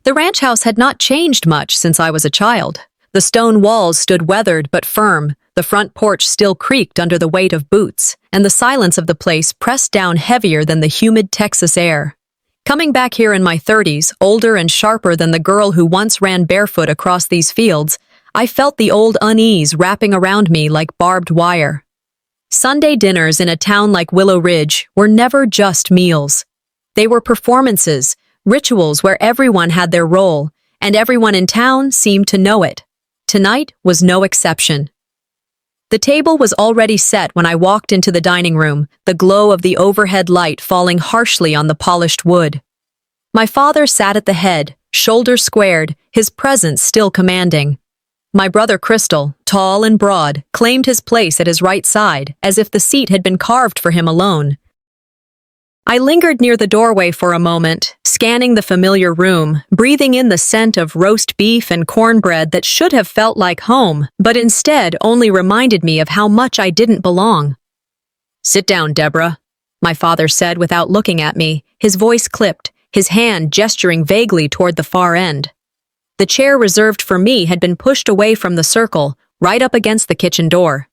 The ranch house had not changed much since I was a child. The stone walls stood weathered but firm, the front porch still creaked under the weight of boots, and the silence of the place pressed down heavier than the humid Texas air. Coming back here in my 30s, older and sharper than the girl who once ran barefoot across these fields, I felt the old unease wrapping around me like barbed wire. Sunday dinners in a town like Willow Ridge were never just meals. They were performances, rituals where everyone had their role, and everyone in town seemed to know it. Tonight was no exception. The table was already set when I walked into the dining room, the glow of the overhead light falling harshly on the polished wood. My father sat at the head, shoulders squared, his presence still commanding. My brother Crystal, tall and broad, claimed his place at his right side, as if the seat had been carved for him alone. I lingered near the doorway for a moment, scanning the familiar room, breathing in the scent of roast beef and cornbread that should have felt like home, but instead only reminded me of how much I didn't belong. "Sit down, Deborah," my father said without looking at me, his voice clipped, his hand gesturing vaguely toward the far end. The chair reserved for me had been pushed away from the circle, right up against the kitchen door.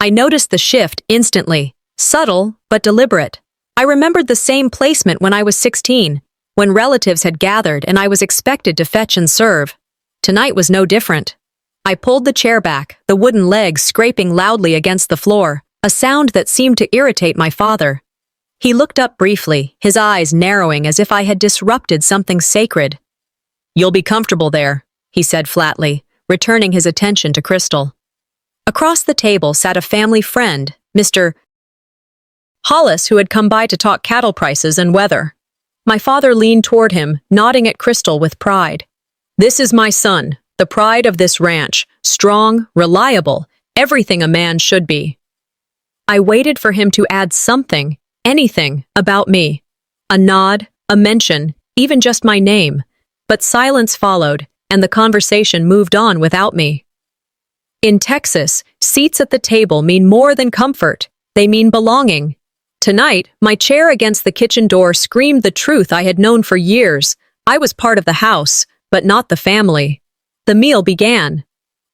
I noticed the shift instantly, subtle but deliberate. I remembered the same placement when I was 16, when relatives had gathered and I was expected to fetch and serve. Tonight was no different. I pulled the chair back, the wooden legs scraping loudly against the floor, a sound that seemed to irritate my father. He looked up briefly, his eyes narrowing as if I had disrupted something sacred. "You'll be comfortable there," he said flatly, returning his attention to Crystal. Across the table sat a family friend, Mr. Hollis, who had come by to talk cattle prices and weather. My father leaned toward him, nodding at Crystal with pride. "This is my son, the pride of this ranch, strong, reliable, everything a man should be." I waited for him to add something, anything, about me. A nod, a mention, even just my name. But silence followed, and the conversation moved on without me. In Texas, seats at the table mean more than comfort. They mean belonging. Tonight, my chair against the kitchen door screamed the truth I had known for years. I was part of the house, but not the family. The meal began.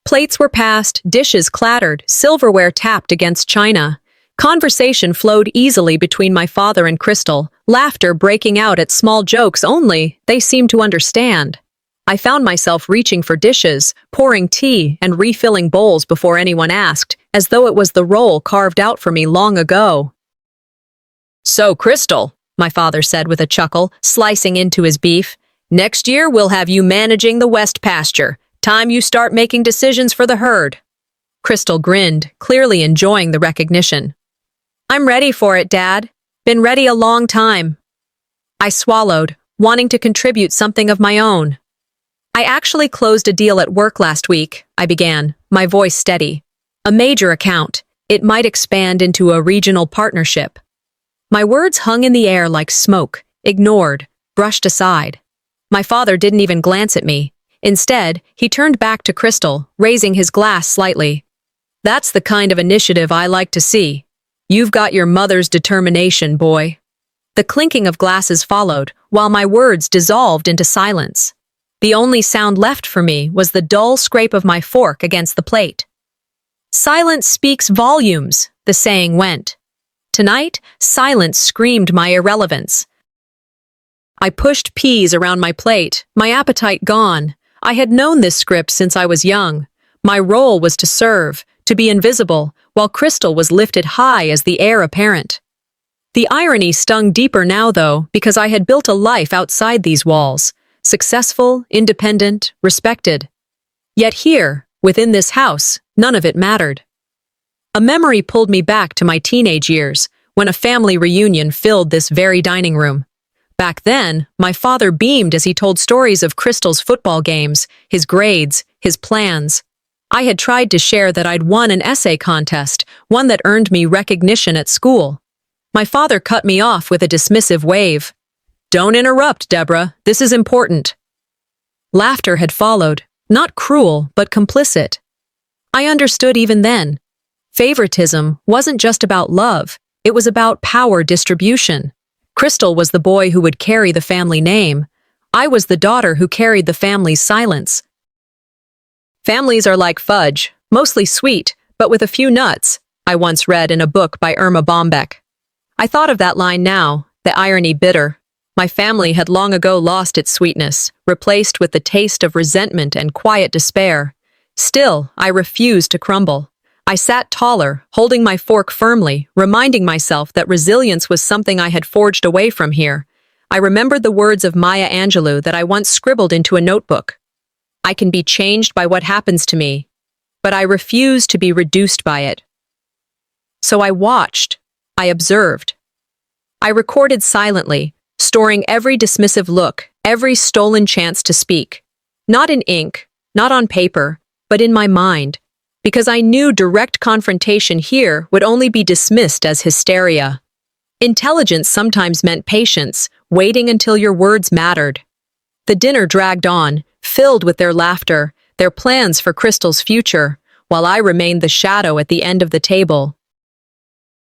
Plates were passed, dishes clattered, silverware tapped against china. Conversation flowed easily between my father and Crystal, laughter breaking out at small jokes only they seemed to understand. I found myself reaching for dishes, pouring tea, and refilling bowls before anyone asked, as though it was the role carved out for me long ago. "So, Crystal," my father said with a chuckle, slicing into his beef, "next year we'll have you managing the west pasture. Time you start making decisions for the herd." Crystal grinned, clearly enjoying the recognition. "I'm ready for it, Dad. Been ready a long time." I swallowed, wanting to contribute something of my own. "I actually closed a deal at work last week," I began, my voice steady. "A major account. It might expand into a regional partnership." My words hung in the air like smoke, ignored, brushed aside. My father didn't even glance at me. Instead, he turned back to Crystal, raising his glass slightly. "That's the kind of initiative I like to see. You've got your mother's determination, boy." The clinking of glasses followed, while my words dissolved into silence. The only sound left for me was the dull scrape of my fork against the plate. "Silence speaks volumes," the saying went. Tonight, silence screamed my irrelevance. I pushed peas around my plate, my appetite gone. I had known this script since I was young. My role was to serve, to be invisible, while Crystal was lifted high as the heir apparent. The irony stung deeper now, though, because I had built a life outside these walls, successful, independent, respected. Yet here, within this house, none of it mattered. A memory pulled me back to my teenage years, when a family reunion filled this very dining room. Back then, my father beamed as he told stories of Crystal's football games, his grades, his plans. I had tried to share that I'd won an essay contest, one that earned me recognition at school. My father cut me off with a dismissive wave. "Don't interrupt, Deborah. This is important." Laughter had followed, not cruel, but complicit. I understood even then. Favoritism wasn't just about love, it was about power distribution. Crystal was the boy who would carry the family name. I was the daughter who carried the family's silence. Families are like fudge, mostly sweet, but with a few nuts, I once read in a book by Irma Bombeck. I thought of that line now, the irony bitter. My family had long ago lost its sweetness, replaced with the taste of resentment and quiet despair. Still, I refused to crumble. I sat taller, holding my fork firmly, reminding myself that resilience was something I had forged away from here. I remembered the words of Maya Angelou that I once scribbled into a notebook. I can be changed by what happens to me, but I refuse to be reduced by it. So I watched. I observed. I recorded silently, storing every dismissive look, every stolen chance to speak. Not in ink, not on paper, but in my mind, because I knew direct confrontation here would only be dismissed as hysteria. Intelligence sometimes meant patience, waiting until your words mattered. The dinner dragged on, filled with their laughter, their plans for Crystal's future, while I remained the shadow at the end of the table.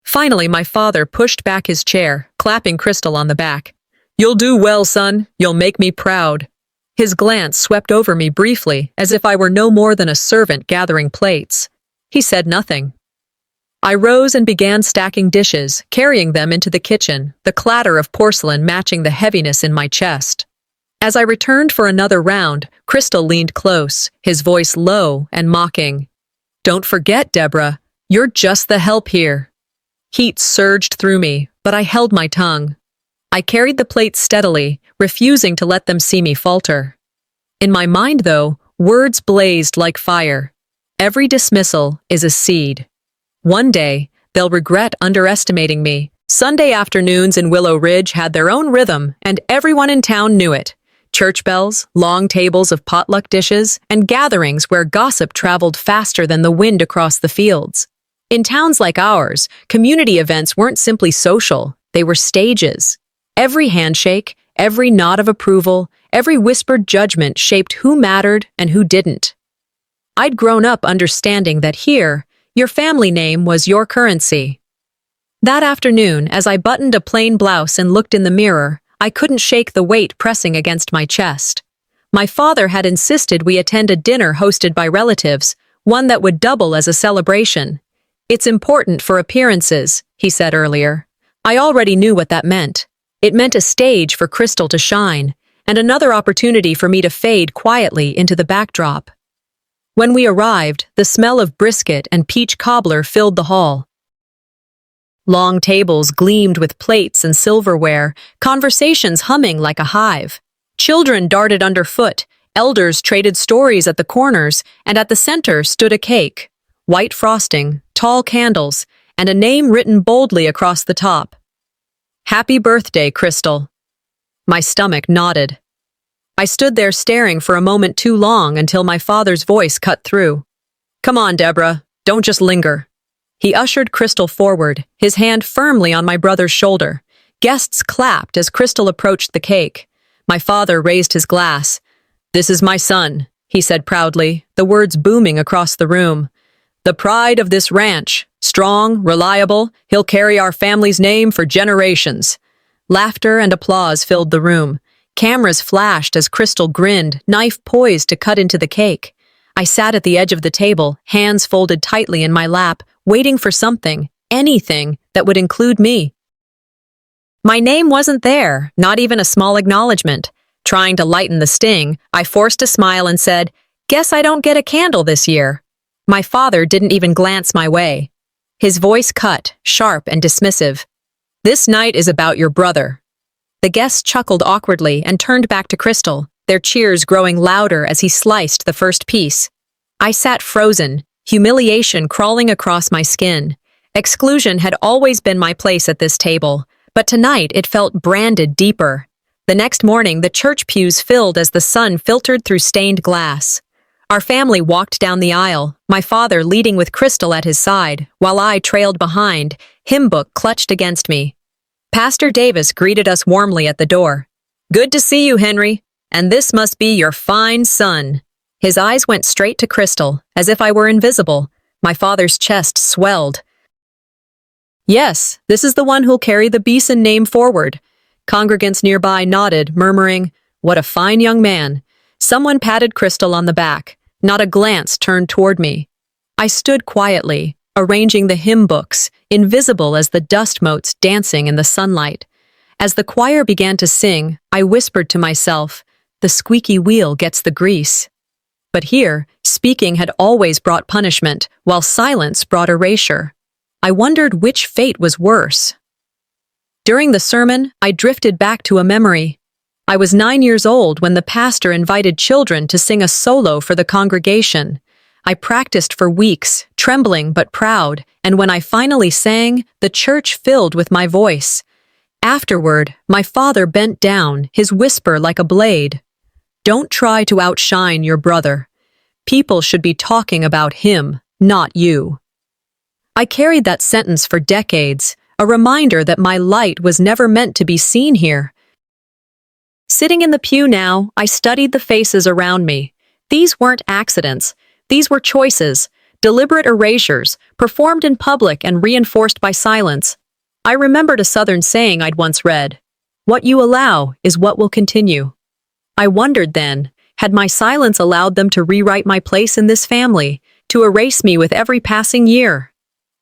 Finally, my father pushed back his chair, clapping Crystal on the back. "You'll do well, son. You'll make me proud." His glance swept over me briefly, as if I were no more than a servant gathering plates. He said nothing. I rose and began stacking dishes, carrying them into the kitchen, the clatter of porcelain matching the heaviness in my chest. As I returned for another round, Crystal leaned close, his voice low and mocking. "Don't forget, Deborah, you're just the help here." Heat surged through me, but I held my tongue. I carried the plates steadily, refusing to let them see me falter. In my mind, though, words blazed like fire. Every dismissal is a seed. One day, they'll regret underestimating me. Sunday afternoons in Willow Ridge had their own rhythm, and everyone in town knew it. Church bells, long tables of potluck dishes, and gatherings where gossip traveled faster than the wind across the fields. In towns like ours, community events weren't simply social, they were stages. Every handshake, every nod of approval, every whispered judgment shaped who mattered and who didn't. I'd grown up understanding that here, your family name was your currency. That afternoon, as I buttoned a plain blouse and looked in the mirror, I couldn't shake the weight pressing against my chest. My father had insisted we attend a dinner hosted by relatives, one that would double as a celebration. "It's important for appearances," he said earlier. I already knew what that meant. It meant a stage for Crystal to shine, and another opportunity for me to fade quietly into the backdrop. When we arrived, the smell of brisket and peach cobbler filled the hall. Long tables gleamed with plates and silverware, conversations humming like a hive. Children darted underfoot, elders traded stories at the corners, and at the center stood a cake. White frosting, tall candles, and a name written boldly across the top. "Happy birthday, Crystal." My stomach nodded. I stood there staring for a moment too long until my father's voice cut through. "Come on, Deborah, don't just linger." He ushered Crystal forward, his hand firmly on my brother's shoulder. Guests clapped as Crystal approached the cake. My father raised his glass. "This is my son," he said proudly, the words booming across the room. "The pride of this ranch. Strong, reliable, he'll carry our family's name for generations." Laughter and applause filled the room. Cameras flashed as Crystal grinned, knife poised to cut into the cake. I sat at the edge of the table, hands folded tightly in my lap, waiting for something, anything, that would include me. My name wasn't there, not even a small acknowledgement. Trying to lighten the sting, I forced a smile and said, "Guess I don't get a candle this year." My father didn't even glance my way. His voice cut, sharp and dismissive. "This night is about your brother." The guests chuckled awkwardly and turned back to Crystal, their cheers growing louder as he sliced the first piece. I sat frozen, humiliation crawling across my skin. Exclusion had always been my place at this table, but tonight it felt branded deeper. The next morning, the church pews filled as the sun filtered through stained glass. Our family walked down the aisle, my father leading with Crystal at his side, while I trailed behind, hymn book clutched against me. Pastor Davis greeted us warmly at the door. "Good to see you, Henry, and this must be your fine son." His eyes went straight to Crystal, as if I were invisible. My father's chest swelled. "Yes, this is the one who'll carry the Beeson name forward." Congregants nearby nodded, murmuring, What a fine young man. Someone patted Crystal on the back. Not a glance turned toward me. I stood quietly, arranging the hymn books, invisible as the dust motes dancing in the sunlight. As the choir began to sing, I whispered to myself, "The squeaky wheel gets the grease." But here, speaking had always brought punishment, while silence brought erasure. I wondered which fate was worse. During the sermon, I drifted back to a memory. I was 9 years old when the pastor invited children to sing a solo for the congregation. I practiced for weeks, trembling but proud, and when I finally sang, the church filled with my voice. Afterward, my father bent down, his whisper like a blade. "Don't try to outshine your brother. People should be talking about him, not you." I carried that sentence for decades, a reminder that my light was never meant to be seen here. Sitting in the pew now, I studied the faces around me. These weren't accidents. These were choices, deliberate erasures, performed in public and reinforced by silence. I remembered a Southern saying I'd once read, "What you allow is what will continue." I wondered then, had my silence allowed them to rewrite my place in this family, to erase me with every passing year?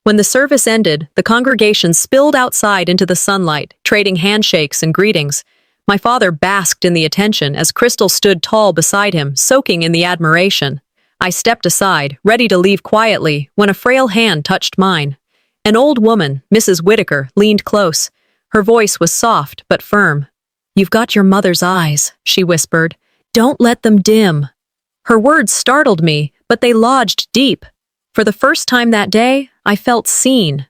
When the service ended, the congregation spilled outside into the sunlight, trading handshakes and greetings. My father basked in the attention as Crystal stood tall beside him, soaking in the admiration. I stepped aside, ready to leave quietly, when a frail hand touched mine. An old woman, Mrs. Whitaker, leaned close. Her voice was soft but firm. "You've got your mother's eyes," she whispered. "Don't let them dim." Her words startled me, but they lodged deep. For the first time that day, I felt seen.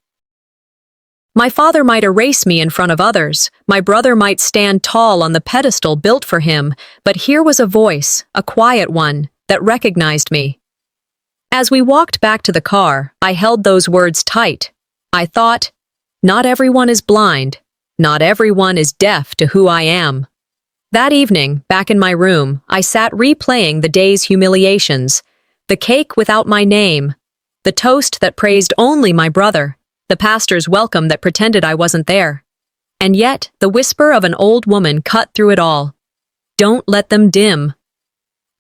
My father might erase me in front of others. My brother might stand tall on the pedestal built for him, but here was a voice, a quiet one, that recognized me. As we walked back to the car, I held those words tight. I thought, not everyone is blind. Not everyone is deaf to who I am. That evening, back in my room, I sat replaying the day's humiliations. The cake without my name. The toast that praised only my brother. The pastor's welcome that pretended I wasn't there. And yet, the whisper of an old woman cut through it all. "Don't let them dim."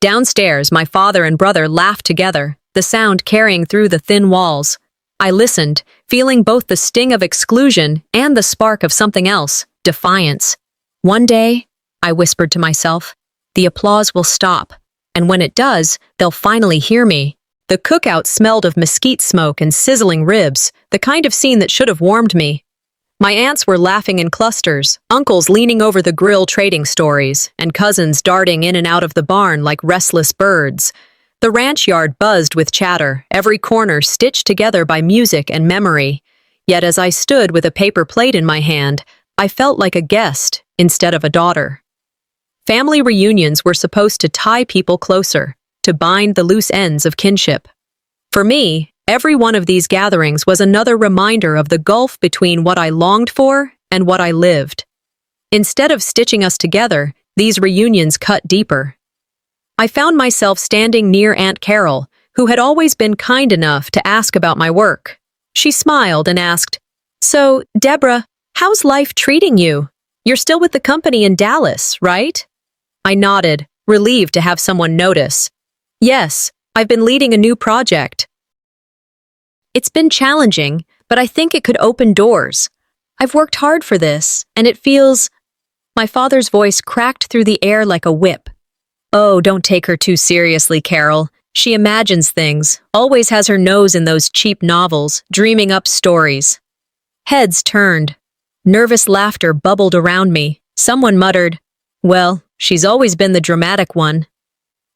Downstairs, my father and brother laughed together, the sound carrying through the thin walls. I listened, feeling both the sting of exclusion and the spark of something else, defiance. "One day," I whispered to myself, "the applause will stop, and when it does, they'll finally hear me." The cookout smelled of mesquite smoke and sizzling ribs, the kind of scene that should have warmed me. My aunts were laughing in clusters, uncles leaning over the grill trading stories, and cousins darting in and out of the barn like restless birds. The ranch yard buzzed with chatter, every corner stitched together by music and memory. Yet as I stood with a paper plate in my hand, I felt like a guest instead of a daughter. Family reunions were supposed to tie people closer, to bind the loose ends of kinship. For me, every one of these gatherings was another reminder of the gulf between what I longed for and what I lived. Instead of stitching us together, these reunions cut deeper. I found myself standing near Aunt Carol, who had always been kind enough to ask about my work. She smiled and asked, "So, Deborah, how's life treating you? You're still with the company in Dallas, right?" I nodded, relieved to have someone notice. "Yes, I've been leading a new project. It's been challenging, but I think it could open doors. I've worked hard for this, and it feels—" My father's voice cracked through the air like a whip. "Oh, don't take her too seriously, Carol. She imagines things, always has her nose in those cheap novels, dreaming up stories." Heads turned. Nervous laughter bubbled around me. Someone muttered, "Well, she's always been the dramatic one."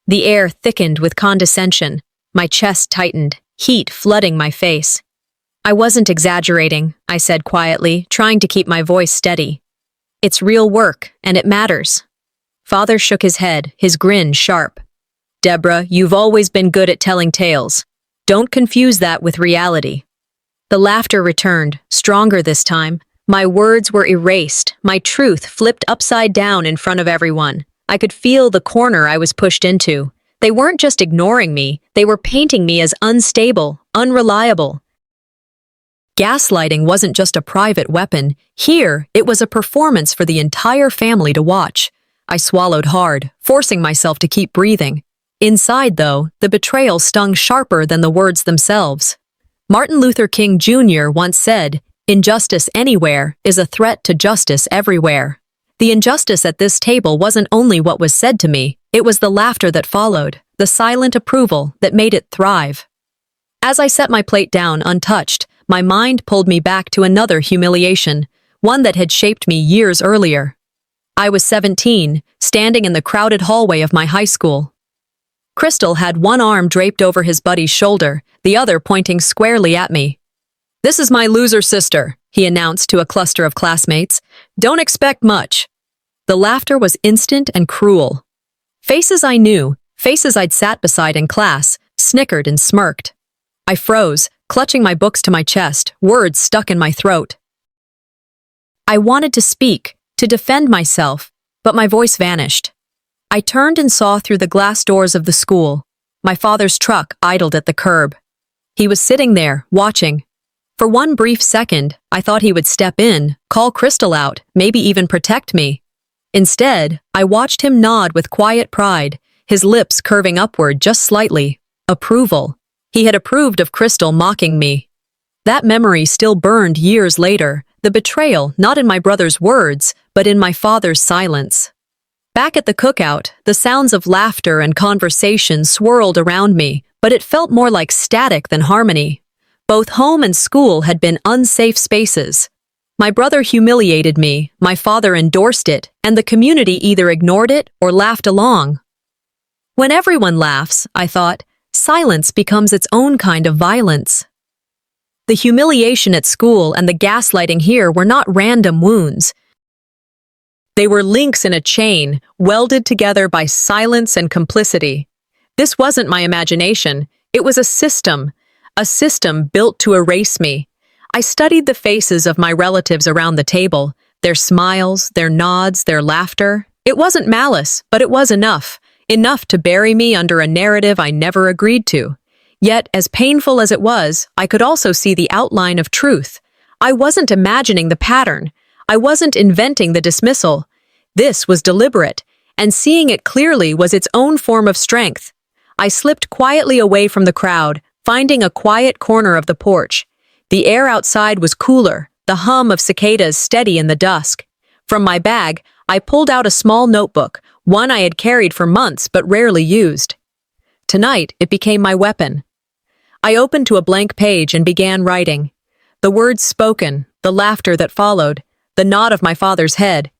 The air thickened with condescension. My chest tightened, heat flooding my face. "I wasn't exaggerating," I said quietly, trying to keep my voice steady. "It's real work, and it matters." Father shook his head, his grin sharp. "Deborah, you've always been good at telling tales. Don't confuse that with reality." The laughter returned, stronger this time. My words were erased, my truth flipped upside down in front of everyone. I could feel the corner I was pushed into. They weren't just ignoring me, they were painting me as unstable, unreliable. Gaslighting wasn't just a private weapon. Here, it was a performance for the entire family to watch. I swallowed hard, forcing myself to keep breathing. Inside, though, the betrayal stung sharper than the words themselves. Martin Luther King Jr. once said, "Injustice anywhere is a threat to justice everywhere." The injustice at this table wasn't only what was said to me, it was the laughter that followed, the silent approval that made it thrive. As I set my plate down untouched, my mind pulled me back to another humiliation, one that had shaped me years earlier. I was 17, standing in the crowded hallway of my high school. Crystal had one arm draped over his buddy's shoulder, the other pointing squarely at me. "This is my loser sister," he announced to a cluster of classmates. "Don't expect much." The laughter was instant and cruel. Faces I knew, faces I'd sat beside in class, snickered and smirked. I froze, clutching my books to my chest, words stuck in my throat. I wanted to speak, to defend myself, but my voice vanished. I turned and saw through the glass doors of the school. My father's truck idled at the curb. He was sitting there, watching. For one brief second, I thought he would step in, call Crystal out, maybe even protect me. Instead, I watched him nod with quiet pride, his lips curving upward just slightly. Approval. He had approved of Crystal mocking me. That memory still burned years later, the betrayal not in my brother's words, but in my father's silence. Back at the cookout, the sounds of laughter and conversation swirled around me, but it felt more like static than harmony. Both home and school had been unsafe spaces. My brother humiliated me, my father endorsed it, and the community either ignored it or laughed along. When everyone laughs, I thought, silence becomes its own kind of violence. The humiliation at school and the gaslighting here were not random wounds. They were links in a chain, welded together by silence and complicity. This wasn't my imagination, it was a system built to erase me. I studied the faces of my relatives around the table, their smiles, their nods, their laughter. It wasn't malice, but it was enough to bury me under a narrative I never agreed to. Yet, as painful as it was, I could also see the outline of truth. I wasn't imagining the pattern. I wasn't inventing the dismissal. This was deliberate, and seeing it clearly was its own form of strength. I slipped quietly away from the crowd, finding a quiet corner of the porch. The air outside was cooler, the hum of cicadas steady in the dusk. From my bag, I pulled out a small notebook, one I had carried for months but rarely used. Tonight, it became my weapon. I opened to a blank page and began writing. The words spoken, the laughter that followed, the nod of my father's head.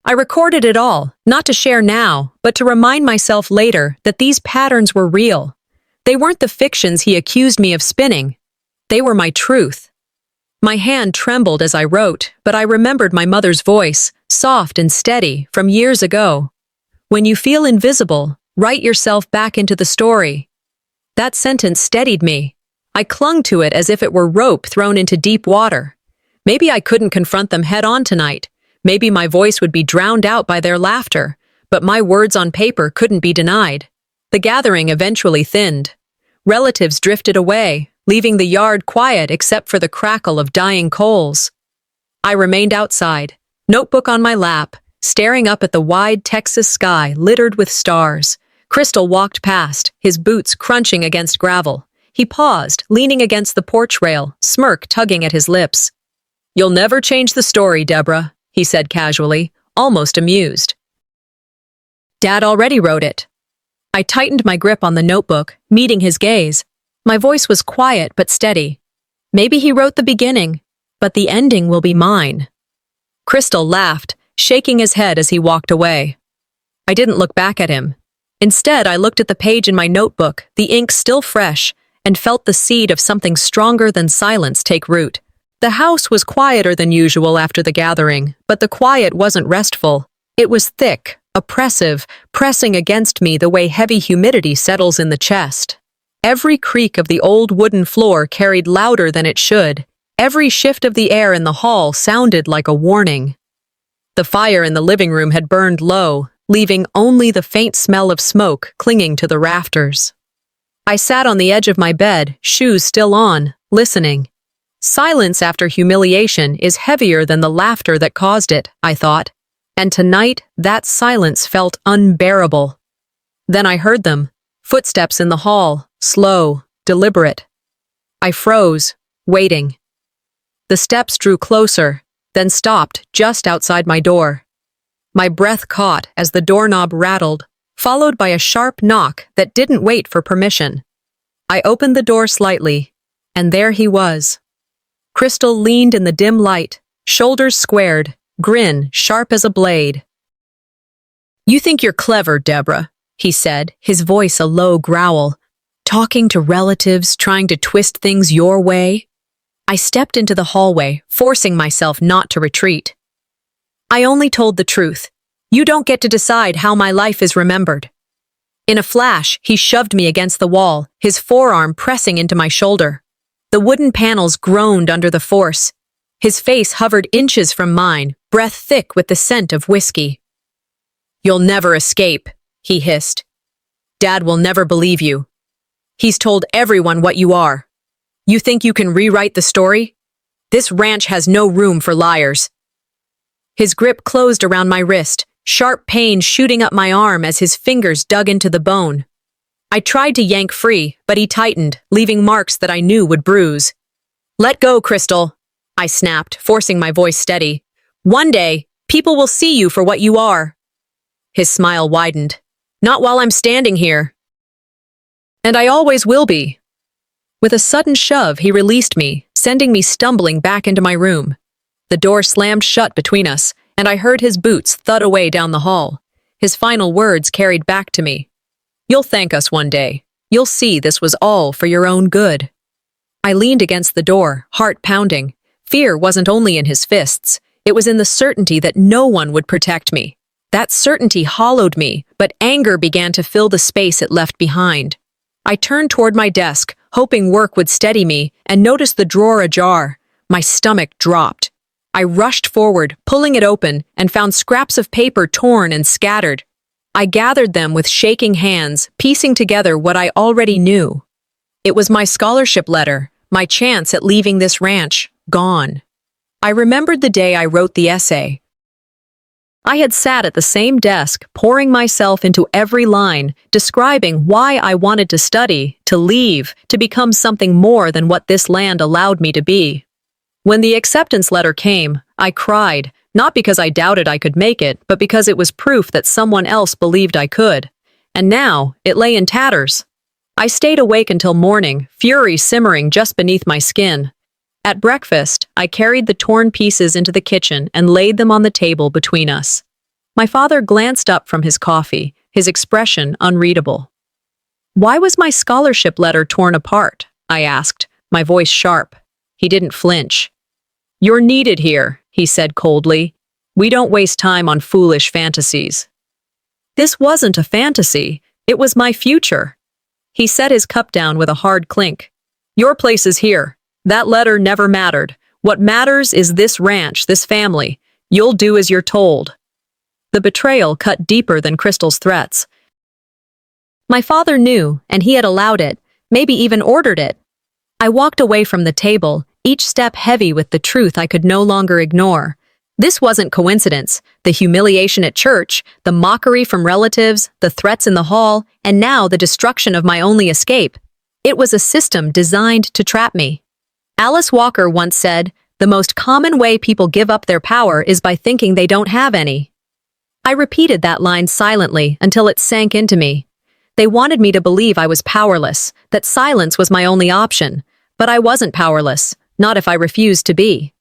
I recorded it all, not to share now, but to remind myself later that these patterns were real. They weren't the fictions he accused me of spinning. They were my truth. My hand trembled as I wrote, but I remembered my mother's voice, soft and steady, from years ago. When you feel invisible, write yourself back into the story. That sentence steadied me. I clung to it as if it were rope thrown into deep water. Maybe I couldn't confront them head-on tonight. Maybe my voice would be drowned out by their laughter, but my words on paper couldn't be denied. The gathering eventually thinned. Relatives drifted away, leaving the yard quiet except for the crackle of dying coals. I remained outside, notebook on my lap, staring up at the wide Texas sky littered with stars. Crystal walked past, his boots crunching against gravel. He paused, leaning against the porch rail, smirk tugging at his lips. "You'll never change the story, Deborah," he said casually, almost amused. "Dad already wrote it." I tightened my grip on the notebook, meeting his gaze. My voice was quiet but steady. "Maybe he wrote the beginning, but the ending will be mine." Crystal laughed, shaking his head as he walked away. I didn't look back at him. Instead, I looked at the page in my notebook, the ink still fresh, and felt the seed of something stronger than silence take root. The house was quieter than usual after the gathering, but the quiet wasn't restful. It was thick, oppressive, pressing against me the way heavy humidity settles in the chest. Every creak of the old wooden floor carried louder than it should. Every shift of the air in the hall sounded like a warning. The fire in the living room had burned low, leaving only the faint smell of smoke clinging to the rafters. I sat on the edge of my bed, shoes still on, listening. Silence after humiliation is heavier than the laughter that caused it, I thought. and tonight that silence felt unbearable. Then I heard them, footsteps in the hall, slow, deliberate. I froze, waiting. The steps drew closer, then stopped just outside my door. My breath caught as the doorknob rattled, followed by a sharp knock that didn't wait for permission. I opened the door slightly, and there he was. Crystal leaned in the dim light, shoulders squared, grin sharp as a blade. "You think you're clever, Deborah," he said, his voice a low growl. "Talking to relatives, trying to twist things your way?" I stepped into the hallway, forcing myself not to retreat. "I only told the truth. You don't get to decide how my life is remembered." In a flash, he shoved me against the wall, his forearm pressing into my shoulder. The wooden panels groaned under the force. His face hovered inches from mine, breath thick with the scent of whiskey. "You'll never escape," he hissed. "Dad will never believe you. He's told everyone what you are. You think you can rewrite the story? This ranch has no room for liars." His grip closed around my wrist, sharp pain shooting up my arm as his fingers dug into the bone. I tried to yank free, but he tightened, leaving marks that I knew would bruise. "Let go, Crystal," I snapped, forcing my voice steady. "One day, people will see you for what you are." His smile widened. "Not while I'm standing here." "And I always will be." With a sudden shove, he released me, sending me stumbling back into my room. The door slammed shut between us, and I heard his boots thud away down the hall. His final words carried back to me. "You'll thank us one day. You'll see this was all for your own good." I leaned against the door, heart pounding. Fear wasn't only in his fists. It was in the certainty that no one would protect me. That certainty hollowed me, but anger began to fill the space it left behind. I turned toward my desk, hoping work would steady me, and noticed the drawer ajar. My stomach dropped. I rushed forward, pulling it open, and found scraps of paper torn and scattered. I gathered them with shaking hands, piecing together what I already knew. It was my scholarship letter, my chance at leaving this ranch, gone. I remembered the day I wrote the essay. I had sat at the same desk, pouring myself into every line, describing why I wanted to study, to leave, to become something more than what this land allowed me to be. When the acceptance letter came, I cried, not because I doubted I could make it, but because it was proof that someone else believed I could. And now, it lay in tatters. I stayed awake until morning, fury simmering just beneath my skin. At breakfast, I carried the torn pieces into the kitchen and laid them on the table between us. My father glanced up from his coffee, his expression unreadable. "Why was my scholarship letter torn apart?" I asked, my voice sharp. He didn't flinch. "You're needed here," he said coldly. "We don't waste time on foolish fantasies." This wasn't a fantasy. It was my future. He set his cup down with a hard clink. "Your place is here. That letter never mattered. What matters is this ranch, this family. You'll do as you're told." The betrayal cut deeper than Crystal's threats. My father knew, and he had allowed it, maybe even ordered it. I walked away from the table, each step heavy with the truth I could no longer ignore. This wasn't coincidence. The humiliation at church, the mockery from relatives, the threats in the hall, and now the destruction of my only escape. It was a system designed to trap me. Alice Walker once said, "The most common way people give up their power is by thinking they don't have any." I repeated that line silently until it sank into me. They wanted me to believe I was powerless, that silence was my only option. But I wasn't powerless, not if I refused to be.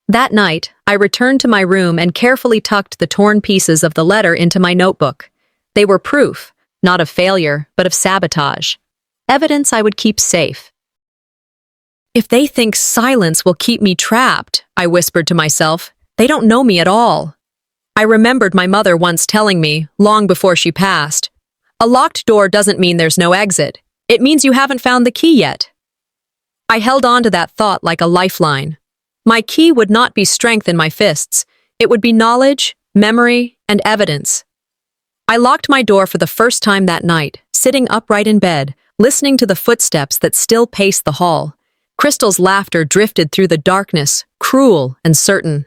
That night, I returned to my room and carefully tucked the torn pieces of the letter into my notebook. They were proof, not of failure, but of sabotage. Evidence I would keep safe. "If they think silence will keep me trapped," I whispered to myself, "they don't know me at all." I remembered my mother once telling me, long before she passed, "A locked door doesn't mean there's no exit. It means you haven't found the key yet." I held on to that thought like a lifeline. My key would not be strength in my fists. It would be knowledge, memory, and evidence. I locked my door for the first time that night, sitting upright in bed, listening to the footsteps that still paced the hall. Crystal's laughter drifted through the darkness, cruel and certain.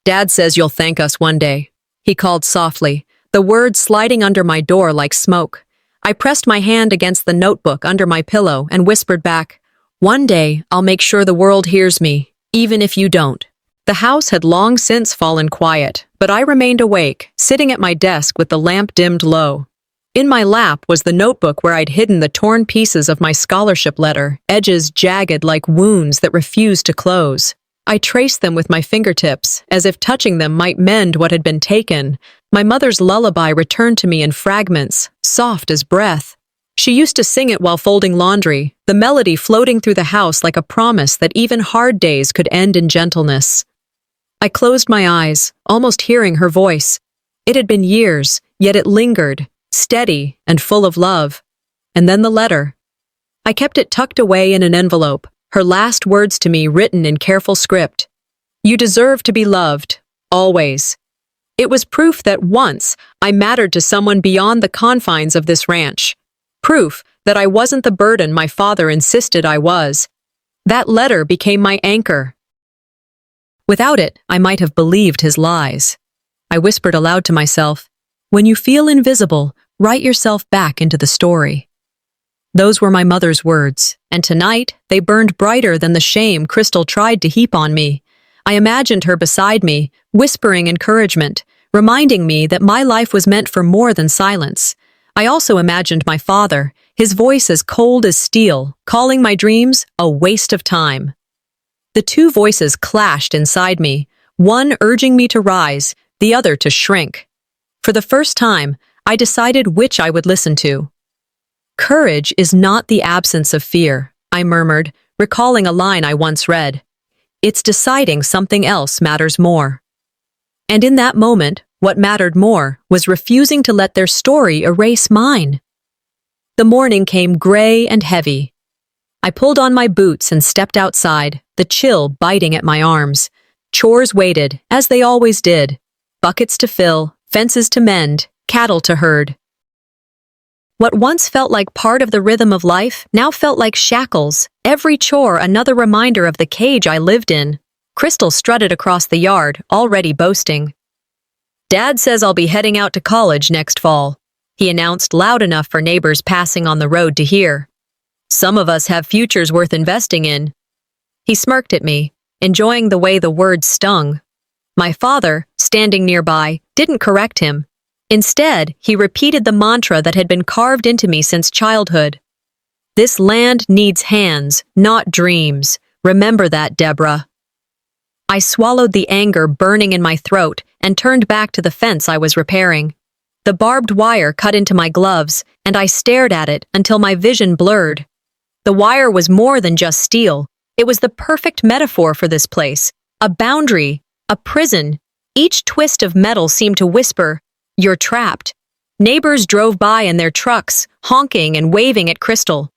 "Dad says you'll thank us one day." he called softly, the words sliding under my door like smoke. I pressed my hand against the notebook under my pillow and whispered back, "One day, I'll make sure the world hears me, even if you don't." The house had long since fallen quiet, but I remained awake, sitting at my desk with the lamp dimmed low. In my lap was the notebook where I'd hidden the torn pieces of my scholarship letter, edges jagged like wounds that refused to close. I traced them with my fingertips, as if touching them might mend what had been taken. My mother's lullaby returned to me in fragments, soft as breath. She used to sing it while folding laundry, the melody floating through the house like a promise that even hard days could end in gentleness. I closed my eyes, almost hearing her voice. It had been years, yet it lingered, steady and full of love. And then the letter. I kept it tucked away in an envelope, her last words to me written in careful script. "You deserve to be loved, always." It was proof that once I mattered to someone beyond the confines of this ranch. Proof that I wasn't the burden my father insisted I was. That letter became my anchor. Without it, I might have believed his lies. I whispered aloud to myself, "When you feel invisible, write yourself back into the story." Those were my mother's words, and tonight they burned brighter than the shame Crystal tried to heap on me. I imagined her beside me, whispering encouragement, reminding me that my life was meant for more than silence. I also imagined my father, his voice as cold as steel, calling my dreams a waste of time. The two voices clashed inside me, one urging me to rise, the other to shrink. For the first time, I decided which I would listen to. "Courage is not the absence of fear," I murmured, recalling a line I once read. "It's deciding something else matters more." And in that moment, what mattered more was refusing to let their story erase mine. The morning came gray and heavy. I pulled on my boots and stepped outside, the chill biting at my arms. Chores waited, as they always did. Buckets to fill, fences to mend, cattle to herd. What once felt like part of the rhythm of life now felt like shackles, every chore another reminder of the cage I lived in. Crystal strutted across the yard, already boasting. "Dad says I'll be heading out to college next fall," he announced loud enough for neighbors passing on the road to hear. "Some of us have futures worth investing in." He smirked at me, enjoying the way the words stung. My father, standing nearby, didn't correct him. Instead, he repeated the mantra that had been carved into me since childhood. "This land needs hands, not dreams. Remember that, Deborah." I swallowed the anger burning in my throat and turned back to the fence I was repairing. The barbed wire cut into my gloves, and I stared at it until my vision blurred. The wire was more than just steel. It was the perfect metaphor for this place. A boundary, a prison. Each twist of metal seemed to whisper, "You're trapped." Neighbors drove by in their trucks, honking and waving at Crystal.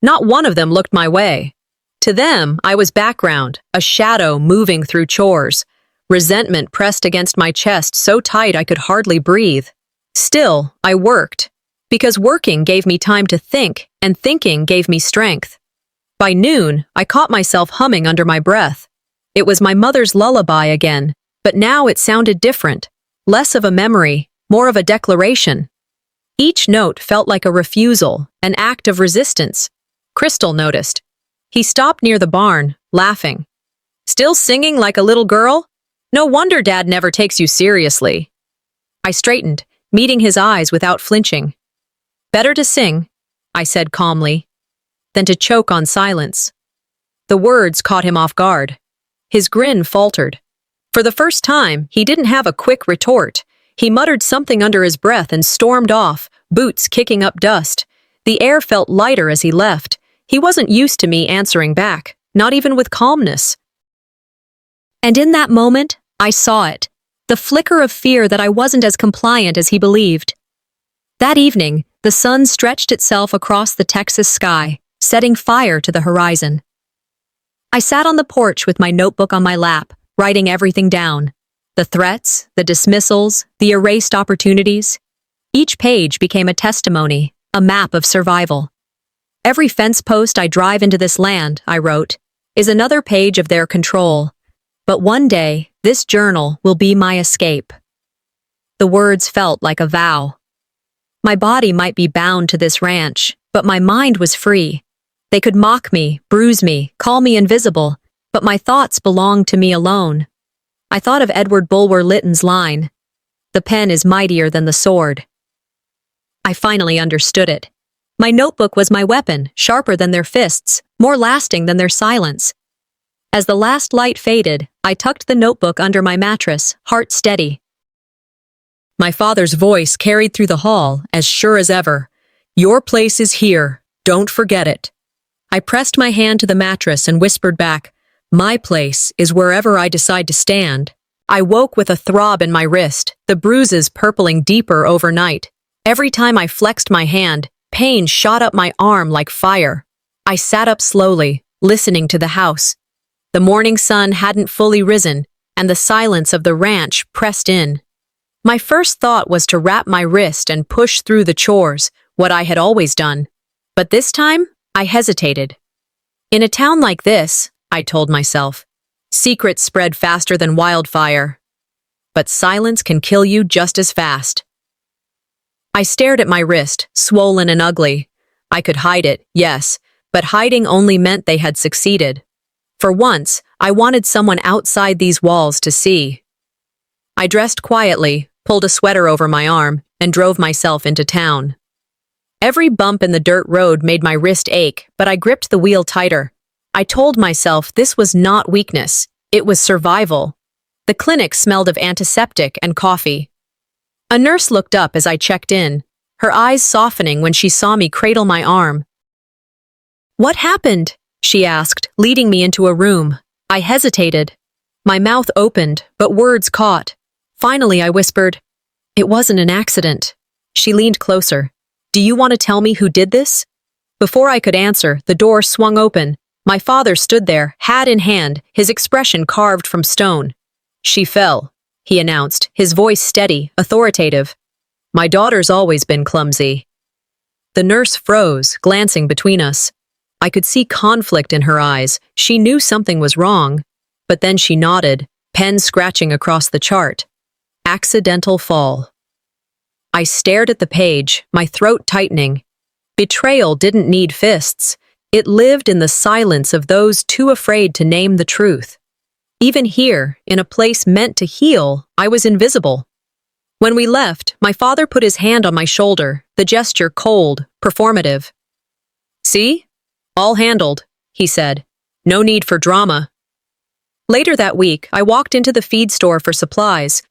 Not one of them looked my way. To them, I was background, a shadow moving through chores. Resentment pressed against my chest so tight I could hardly breathe. Still, I worked, because working gave me time to think, and thinking gave me strength. By noon, I caught myself humming under my breath. It was my mother's lullaby again, but now it sounded different. Less of a memory, more of a declaration. Each note felt like a refusal, an act of resistance. Crystal noticed. He stopped near the barn, laughing. "Still singing like a little girl? No wonder Dad never takes you seriously." I straightened, meeting his eyes without flinching. "Better to sing," I said calmly, than to choke on silence. The words caught him off guard. His grin faltered. For the first time, he didn't have a quick retort. He muttered something under his breath and stormed off, boots kicking up dust. The air felt lighter as he left. He wasn't used to me answering back, not even with calmness. And in that moment, I saw it. The flicker of fear that I wasn't as compliant as he believed. That evening, the sun stretched itself across the Texas sky, setting fire to the horizon. I sat on the porch with my notebook on my lap, writing everything down. The threats, the dismissals, the erased opportunities. Each page became a testimony, a map of survival. "Every fence post I drive into this land," I wrote, "is another page of their control. But one day, this journal will be my escape." The words felt like a vow. My body might be bound to this ranch, but my mind was free. They could mock me, bruise me, call me invisible, but my thoughts belonged to me alone. I thought of Edward Bulwer Lytton's line, "The pen is mightier than the sword." I finally understood it. My notebook was my weapon, sharper than their fists, more lasting than their silence. As the last light faded, I tucked the notebook under my mattress, heart steady. My father's voice carried through the hall, as sure as ever. "Your place is here. Don't forget it." I pressed my hand to the mattress and whispered back, "My place is wherever I decide to stand." I woke with a throb in my wrist, the bruises purpling deeper overnight. Every time I flexed my hand, pain shot up my arm like fire. I sat up slowly, listening to the house. The morning sun hadn't fully risen, and the silence of the ranch pressed in. My first thought was to wrap my wrist and push through the chores, what I had always done. But this time, I hesitated. In a town like this, I told myself, secrets spread faster than wildfire. But silence can kill you just as fast. I stared at my wrist, swollen and ugly. I could hide it, yes, but hiding only meant they had succeeded. For once, I wanted someone outside these walls to see. I dressed quietly, pulled a sweater over my arm, and drove myself into town. Every bump in the dirt road made my wrist ache, but I gripped the wheel tighter. I told myself this was not weakness, it was survival. The clinic smelled of antiseptic and coffee. A nurse looked up as I checked in, her eyes softening when she saw me cradle my arm. "What happened?" she asked, leading me into a room. I hesitated. My mouth opened, but words caught. Finally, I whispered, "It wasn't an accident." She leaned closer. "Do you want to tell me who did this?" Before I could answer, the door swung open. My father stood there, hat in hand, his expression carved from stone. "She fell," he announced, his voice steady, authoritative. "My daughter's always been clumsy." The nurse froze, glancing between us. I could see conflict in her eyes. She knew something was wrong. But then she nodded, pen scratching across the chart. "Accidental fall." I stared at the page, my throat tightening. Betrayal didn't need fists. It lived in the silence of those too afraid to name the truth. Even here, in a place meant to heal, I was invisible. When we left, my father put his hand on my shoulder, the gesture cold, performative. "See? All handled," he said. "No need for drama." Later that week, I walked into the feed store for supplies.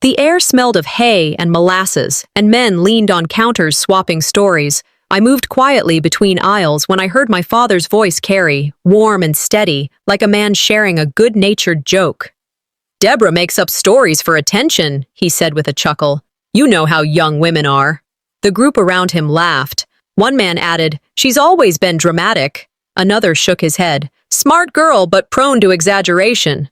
The air smelled of hay and molasses, and men leaned on counters swapping stories. I moved quietly between aisles when I heard my father's voice carry, warm and steady, like a man sharing a good-natured joke. "Deborah makes up stories for attention," he said with a chuckle. "You know how young women are." The group around him laughed. One man added, "She's always been dramatic." Another shook his head. "Smart girl, but prone to exaggeration."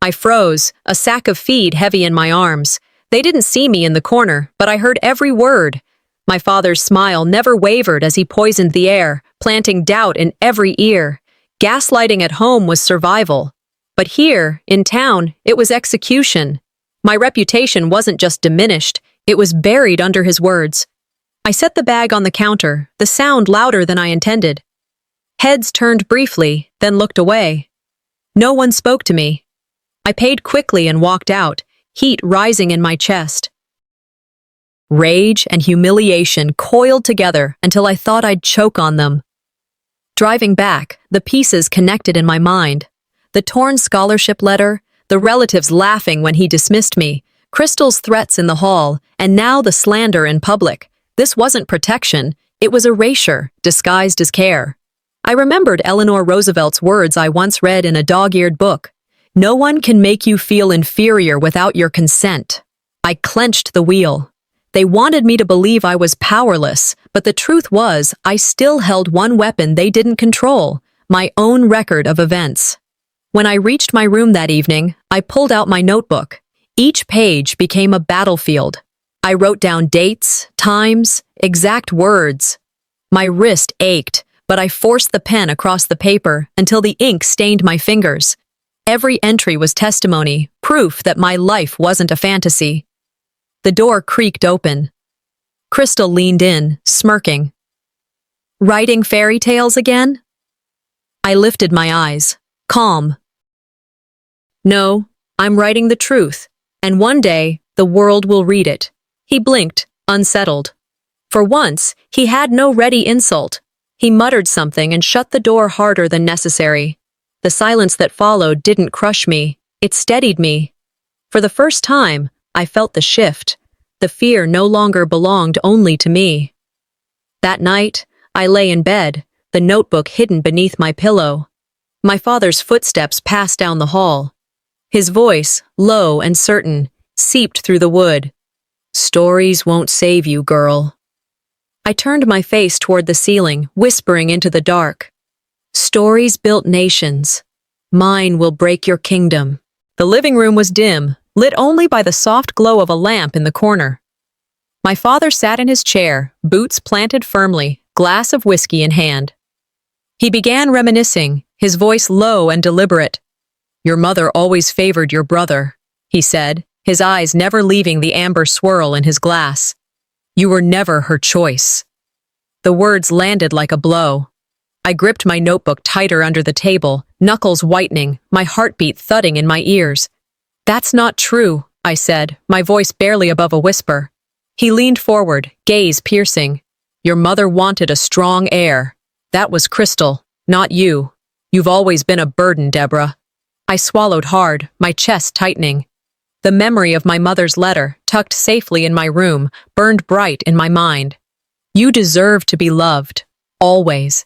I froze, a sack of feed heavy in my arms. They didn't see me in the corner, but I heard every word. My father's smile never wavered as he poisoned the air, planting doubt in every ear. Gaslighting at home was survival. But here, in town, it was execution. My reputation wasn't just diminished, it was buried under his words. I set the bag on the counter, the sound louder than I intended. Heads turned briefly, then looked away. No one spoke to me. I paid quickly and walked out, heat rising in my chest. Rage and humiliation coiled together until I thought I'd choke on them. Driving back, the pieces connected in my mind. The torn scholarship letter, the relatives laughing when he dismissed me, Crystal's threats in the hall, and now the slander in public. This wasn't protection, it was erasure, disguised as care. I remembered Eleanor Roosevelt's words I once read in a dog-eared book. "No one can make you feel inferior without your consent." I clenched the wheel. They wanted me to believe I was powerless, but the truth was I still held one weapon they didn't control, my own record of events. When I reached my room that evening, I pulled out my notebook. Each page became a battlefield. I wrote down dates, times, exact words. My wrist ached, but I forced the pen across the paper until the ink stained my fingers. Every entry was testimony, proof that my life wasn't a fantasy. The door creaked open. Crystal leaned in, smirking. Writing fairy tales again? I lifted my eyes, calm. No, I'm writing the truth, and one day, the world will read it. He blinked, unsettled. For once, he had no ready insult. He muttered something and shut the door harder than necessary. The silence that followed didn't crush me, it steadied me. For the first time, I felt the shift. The fear no longer belonged only to me. That night, I lay in bed, the notebook hidden beneath my pillow. My father's footsteps passed down the hall. His voice, low and certain, seeped through the wood. Stories won't save you, girl. I turned my face toward the ceiling, whispering into the dark. Stories built nations. Mine will break your kingdom. The living room was dim, lit only by the soft glow of a lamp in the corner. My father sat in his chair, boots planted firmly, glass of whiskey in hand. He began reminiscing, his voice low and deliberate. Your mother always favored your brother, he said, his eyes never leaving the amber swirl in his glass. You were never her choice. The words landed like a blow. I gripped my notebook tighter under the table, knuckles whitening, my heartbeat thudding in my ears. That's not true, I said, my voice barely above a whisper. He leaned forward, gaze piercing. Your mother wanted a strong heir. That was Crystal, not you. You've always been a burden, Deborah. I swallowed hard, my chest tightening. The memory of my mother's letter, tucked safely in my room, burned bright in my mind. You deserve to be loved, always.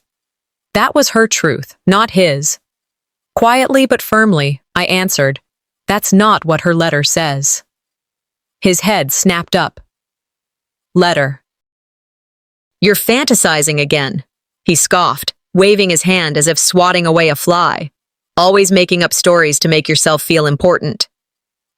That was her truth, not his. Quietly but firmly, I answered, that's not what her letter says. His head snapped up. Letter. You're fantasizing again, he scoffed, waving his hand as if swatting away a fly. Always making up stories to make yourself feel important.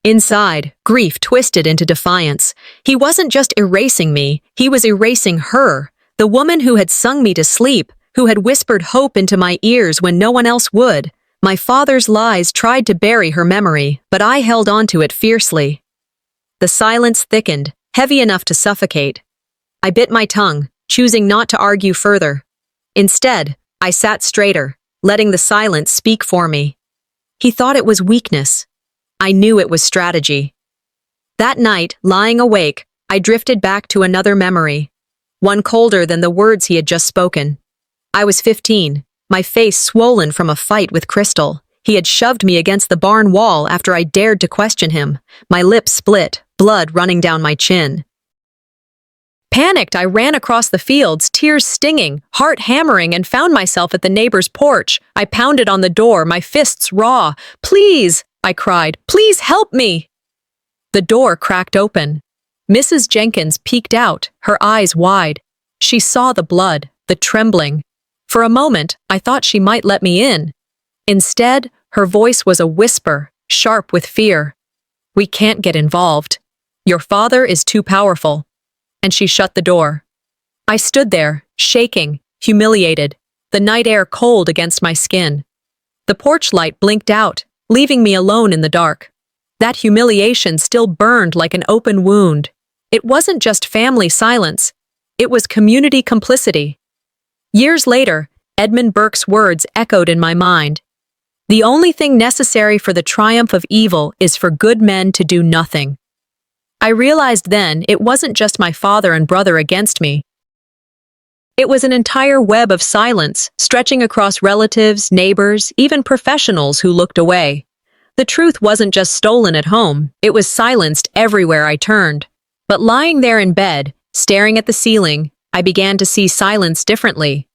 Inside, grief twisted into defiance. He wasn't just erasing me, he was erasing her, the woman who had sung me to sleep, who had whispered hope into my ears when no one else would. My father's lies tried to bury her memory, but I held onto it fiercely. The silence thickened, heavy enough to suffocate. I bit my tongue, choosing not to argue further. Instead, I sat straighter, letting the silence speak for me. He thought it was weakness. I knew it was strategy. That night, lying awake, I drifted back to another memory, one colder than the words he had just spoken. I was 15, my face swollen from a fight with Crystal. He had shoved me against the barn wall after I dared to question him, my lips split, blood running down my chin. Panicked, I ran across the fields, tears stinging, heart hammering, and found myself at the neighbor's porch. I pounded on the door, my fists raw. Please, I cried, please help me. The door cracked open. Mrs. Jenkins peeked out, her eyes wide. She saw the blood, the trembling. For a moment, I thought she might let me in. Instead, her voice was a whisper, sharp with fear. We can't get involved. Your father is too powerful. And she shut the door. I stood there, shaking, humiliated, the night air cold against my skin. The porch light blinked out, leaving me alone in the dark. That humiliation still burned like an open wound. It wasn't just family silence. It was community complicity. Years later, Edmund Burke's words echoed in my mind. The only thing necessary for the triumph of evil is for good men to do nothing. I realized then it wasn't just my father and brother against me. It was an entire web of silence, stretching across relatives, neighbors, even professionals who looked away. The truth wasn't just stolen at home, it was silenced everywhere I turned. But lying there in bed, staring at the ceiling, I began to see silence differently.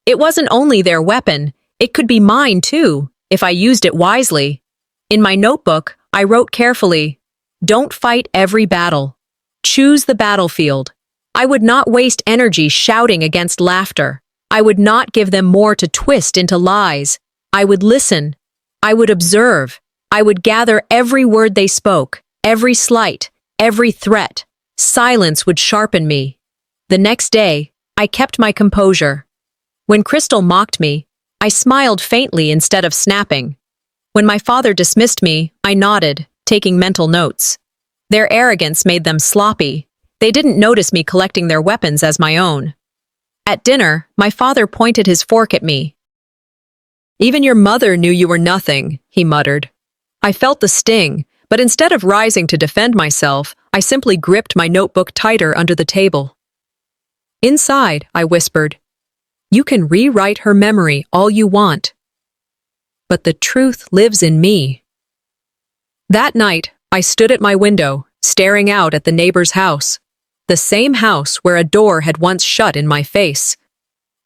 It wasn't only their weapon, it could be mine too, if I used it wisely. In my notebook, I wrote carefully, don't fight every battle. Choose the battlefield. I would not waste energy shouting against laughter. I would not give them more to twist into lies. I would listen. I would observe. I would gather every word they spoke, every slight, every threat. Silence would sharpen me. The next day, I kept my composure. When Crystal mocked me, I smiled faintly instead of snapping. When my father dismissed me, I nodded, taking mental notes. Their arrogance made them sloppy. They didn't notice me collecting their weapons as my own. At dinner, my father pointed his fork at me. "Even your mother knew you were nothing," he muttered. I felt the sting, but instead of rising to defend myself, I simply gripped my notebook tighter under the table. "Inside," I whispered, "you can rewrite her memory all you want. But the truth lives in me." That night, I stood at my window, staring out at the neighbor's house, the same house where a door had once shut in my face.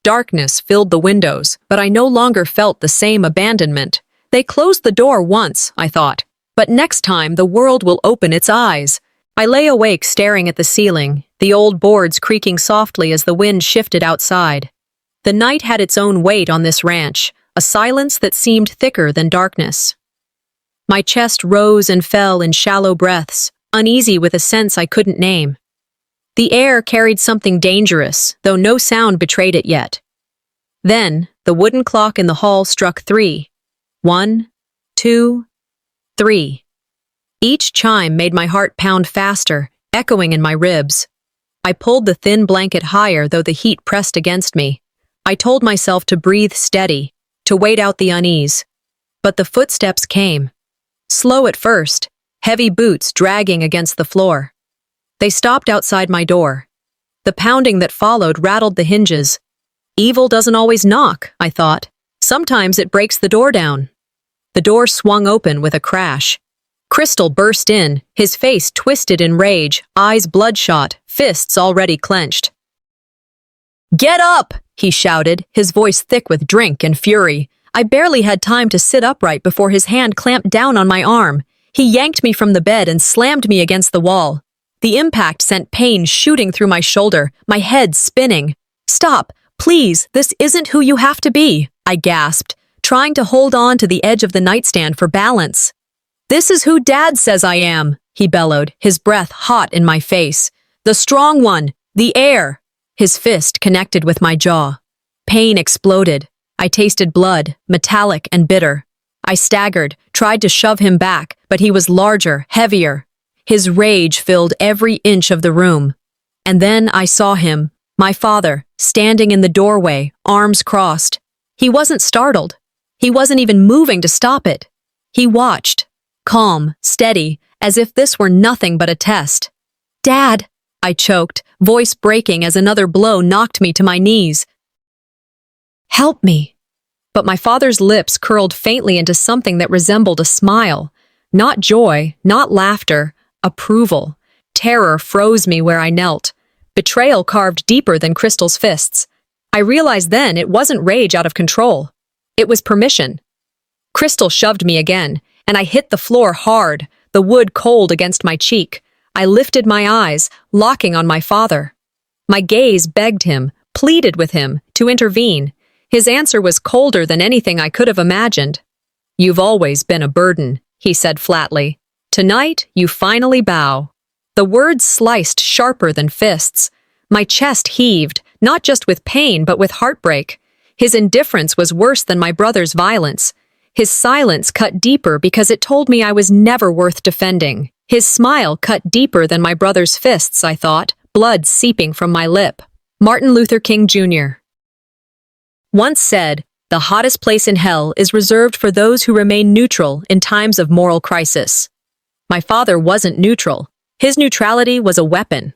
Darkness filled the windows, but I no longer felt the same abandonment. They closed the door once, I thought, but next time the world will open its eyes. I lay awake staring at the ceiling, the old boards creaking softly as the wind shifted outside. The night had its own weight on this ranch, a silence that seemed thicker than darkness. My chest rose and fell in shallow breaths, uneasy with a sense I couldn't name. The air carried something dangerous, though no sound betrayed it yet. Then, the wooden clock in the hall struck 3. 1, 2, 3. Each chime made my heart pound faster, echoing in my ribs. I pulled the thin blanket higher, though the heat pressed against me. I told myself to breathe steady, to wait out the unease. But the footsteps came. Slow at first, heavy boots dragging against the floor. They stopped outside my door. The pounding that followed rattled the hinges. Evil doesn't always knock, I thought. Sometimes it breaks the door down. The door swung open with a crash. Crystal burst in, his face twisted in rage, eyes bloodshot, fists already clenched. "Get up!" he shouted, his voice thick with drink and fury. I barely had time to sit upright before his hand clamped down on my arm. He yanked me from the bed and slammed me against the wall. The impact sent pain shooting through my shoulder, my head spinning. "Stop, please, this isn't who you have to be," I gasped, trying to hold on to the edge of the nightstand for balance. "This is who Dad says I am," he bellowed, his breath hot in my face. "The strong one, the heir." His fist connected with my jaw. Pain exploded. I tasted blood, metallic and bitter. I staggered, tried to shove him back, but he was larger, heavier. His rage filled every inch of the room. And then I saw him, my father, standing in the doorway, arms crossed. He wasn't startled. He wasn't even moving to stop it. He watched, calm, steady, as if this were nothing but a test. "Dad," I choked, voice breaking as another blow knocked me to my knees. "Help me." But my father's lips curled faintly into something that resembled a smile. Not joy, not laughter, approval. Terror froze me where I knelt. Betrayal carved deeper than Crystal's fists. I realized then it wasn't rage out of control. It was permission. Crystal shoved me again, and I hit the floor hard, the wood cold against my cheek. I lifted my eyes, locking on my father. My gaze begged him, pleaded with him, to intervene. His answer was colder than anything I could have imagined. "You've always been a burden," he said flatly. "Tonight, you finally bow." The words sliced sharper than fists. My chest heaved, not just with pain but with heartbreak. His indifference was worse than my brother's violence. His silence cut deeper because it told me I was never worth defending. His smile cut deeper than my brother's fists, I thought, blood seeping from my lip. Martin Luther King Jr. once said, "The hottest place in hell is reserved for those who remain neutral in times of moral crisis." My father wasn't neutral. His neutrality was a weapon.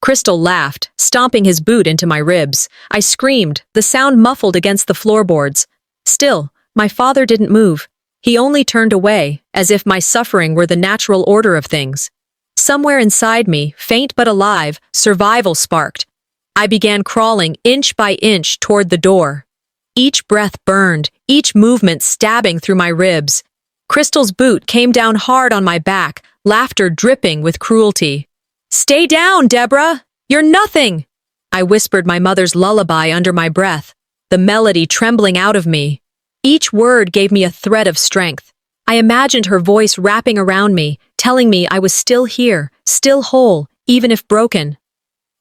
Crystal laughed, stomping his boot into my ribs. I screamed, the sound muffled against the floorboards. Still, my father didn't move. He only turned away, as if my suffering were the natural order of things. Somewhere inside me, faint but alive, survival sparked. I began crawling inch by inch toward the door. Each breath burned, each movement stabbing through my ribs. Crystal's boot came down hard on my back, laughter dripping with cruelty. "Stay down, Deborah! You're nothing!" I whispered my mother's lullaby under my breath, the melody trembling out of me. Each word gave me a thread of strength. I imagined her voice wrapping around me, telling me I was still here, still whole, even if broken.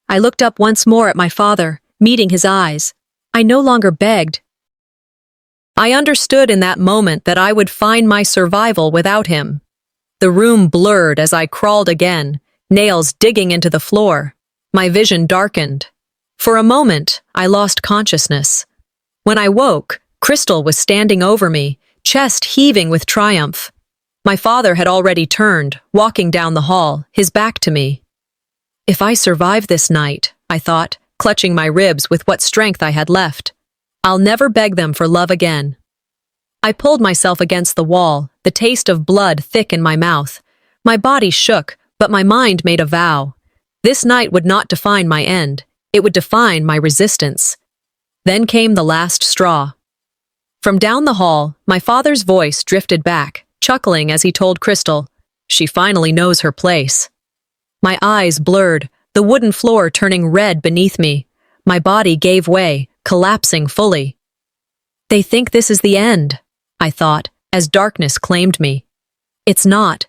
I looked up once more at my father, meeting his eyes. I no longer begged. I understood in that moment that I would find my survival without him. The room blurred as I crawled again, nails digging into the floor. My vision darkened. For a moment, I lost consciousness. When I woke, Crystal was standing over me, chest heaving with triumph. My father had already turned, walking down the hall, his back to me. If I survive this night, I thought, clutching my ribs with what strength I had left, I'll never beg them for love again. I pulled myself against the wall, the taste of blood thick in my mouth. My body shook, but my mind made a vow. This night would not define my end. It would define my resistance. Then came the last straw. From down the hall, my father's voice drifted back, chuckling as he told Crystal, "She finally knows her place." My eyes blurred, the wooden floor turning red beneath me. My body gave way, collapsing fully. They think this is the end, I thought, as darkness claimed me. It's not.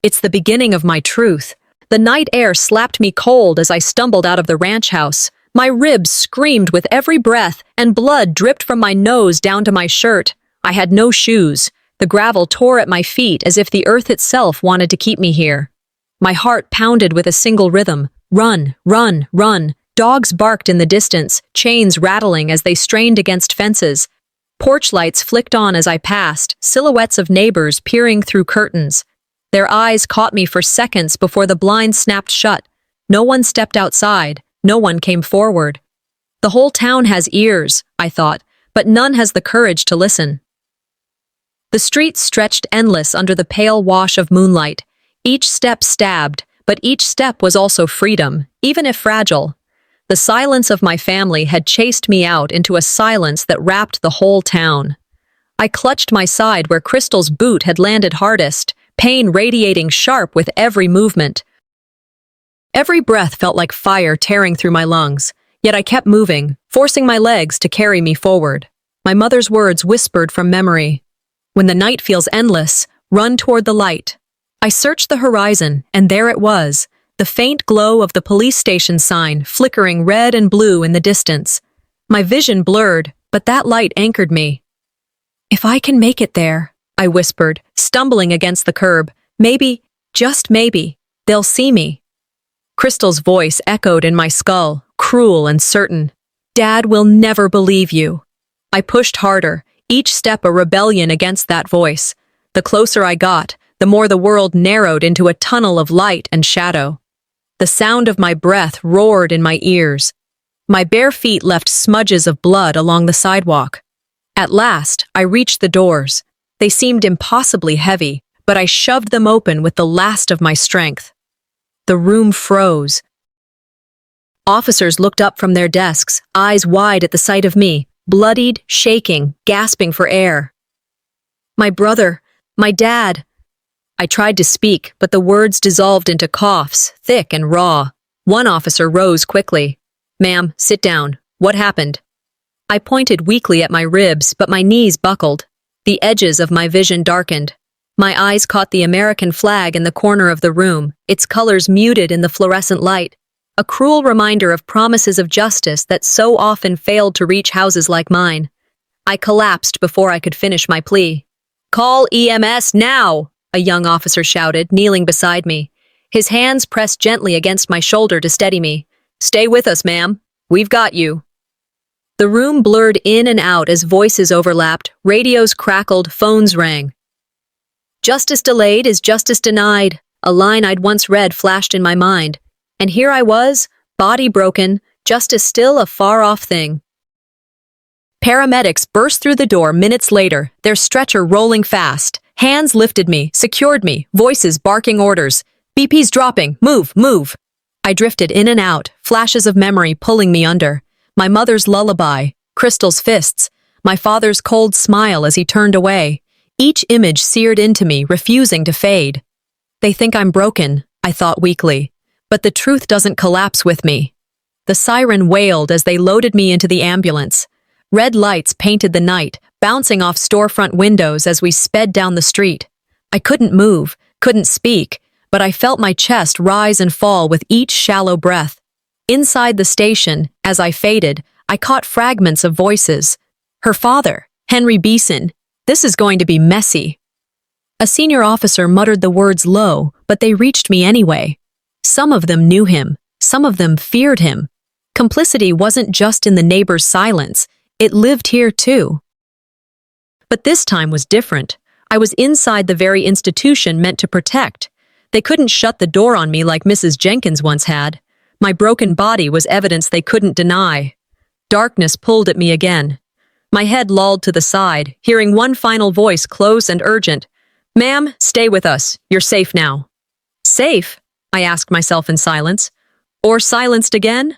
It's the beginning of my truth. The night air slapped me cold as I stumbled out of the ranch house. My ribs screamed with every breath, and blood dripped from my nose down to my shirt. I had no shoes. The gravel tore at my feet as if the earth itself wanted to keep me here. My heart pounded with a single rhythm. Run, run, run. Dogs barked in the distance, chains rattling as they strained against fences. Porch lights flicked on as I passed, silhouettes of neighbors peering through curtains. Their eyes caught me for seconds before the blinds snapped shut. No one stepped outside. No one came forward. The whole town has ears, I thought, but none has the courage to listen. The streets stretched endless under the pale wash of moonlight. Each step stabbed, but each step was also freedom, even if fragile. The silence of my family had chased me out into a silence that wrapped the whole town. I clutched my side where Crystal's boot had landed hardest, pain radiating sharp with every movement. Every breath felt like fire tearing through my lungs, yet I kept moving, forcing my legs to carry me forward. My mother's words whispered from memory. When the night feels endless, run toward the light. I searched the horizon, and there it was, the faint glow of the police station sign flickering red and blue in the distance. My vision blurred, but that light anchored me. If I can make it there, I whispered, stumbling against the curb, maybe, just maybe, they'll see me. Crystal's voice echoed in my skull, cruel and certain. Dad will never believe you. I pushed harder, each step a rebellion against that voice. The closer I got, the more the world narrowed into a tunnel of light and shadow. The sound of my breath roared in my ears. My bare feet left smudges of blood along the sidewalk. At last, I reached the doors. They seemed impossibly heavy, but I shoved them open with the last of my strength. The room froze. Officers looked up from their desks, eyes wide at the sight of me, bloodied, shaking, gasping for air. My brother, my dad. I tried to speak, but the words dissolved into coughs, thick and raw. One officer rose quickly. "Ma'am, sit down. What happened?" I pointed weakly at my ribs, but my knees buckled. The edges of my vision darkened. My eyes caught the American flag in the corner of the room, its colors muted in the fluorescent light. A cruel reminder of promises of justice that so often failed to reach houses like mine. I collapsed before I could finish my plea. "Call EMS now!" a young officer shouted, kneeling beside me. His hands pressed gently against my shoulder to steady me. "Stay with us, ma'am. We've got you." The room blurred in and out as voices overlapped, radios crackled, phones rang. "Justice delayed is justice denied," a line I'd once read flashed in my mind. And here I was, body broken, justice still a far-off thing. Paramedics burst through the door minutes later, their stretcher rolling fast. Hands lifted me, secured me, voices barking orders. "BP's dropping, move, move." I drifted in and out, flashes of memory pulling me under. My mother's lullaby, Crystal's fists, my father's cold smile as he turned away. Each image seared into me, refusing to fade. They think I'm broken, I thought weakly, but the truth doesn't collapse with me. The siren wailed as they loaded me into the ambulance. Red lights painted the night, bouncing off storefront windows as we sped down the street. I couldn't move, couldn't speak, but I felt my chest rise and fall with each shallow breath. Inside the station, as I faded, I caught fragments of voices. Her father, Henry Beeson. "This is going to be messy." A senior officer muttered the words low, but they reached me anyway. Some of them knew him. Some of them feared him. Complicity wasn't just in the neighbor's silence. It lived here too. But this time was different. I was inside the very institution meant to protect. They couldn't shut the door on me like Mrs. Jenkins once had. My broken body was evidence they couldn't deny. Darkness pulled at me again. My head lolled to the side, hearing one final voice close and urgent. "Ma'am, stay with us. You're safe now." Safe? I asked myself in silence. Or silenced again?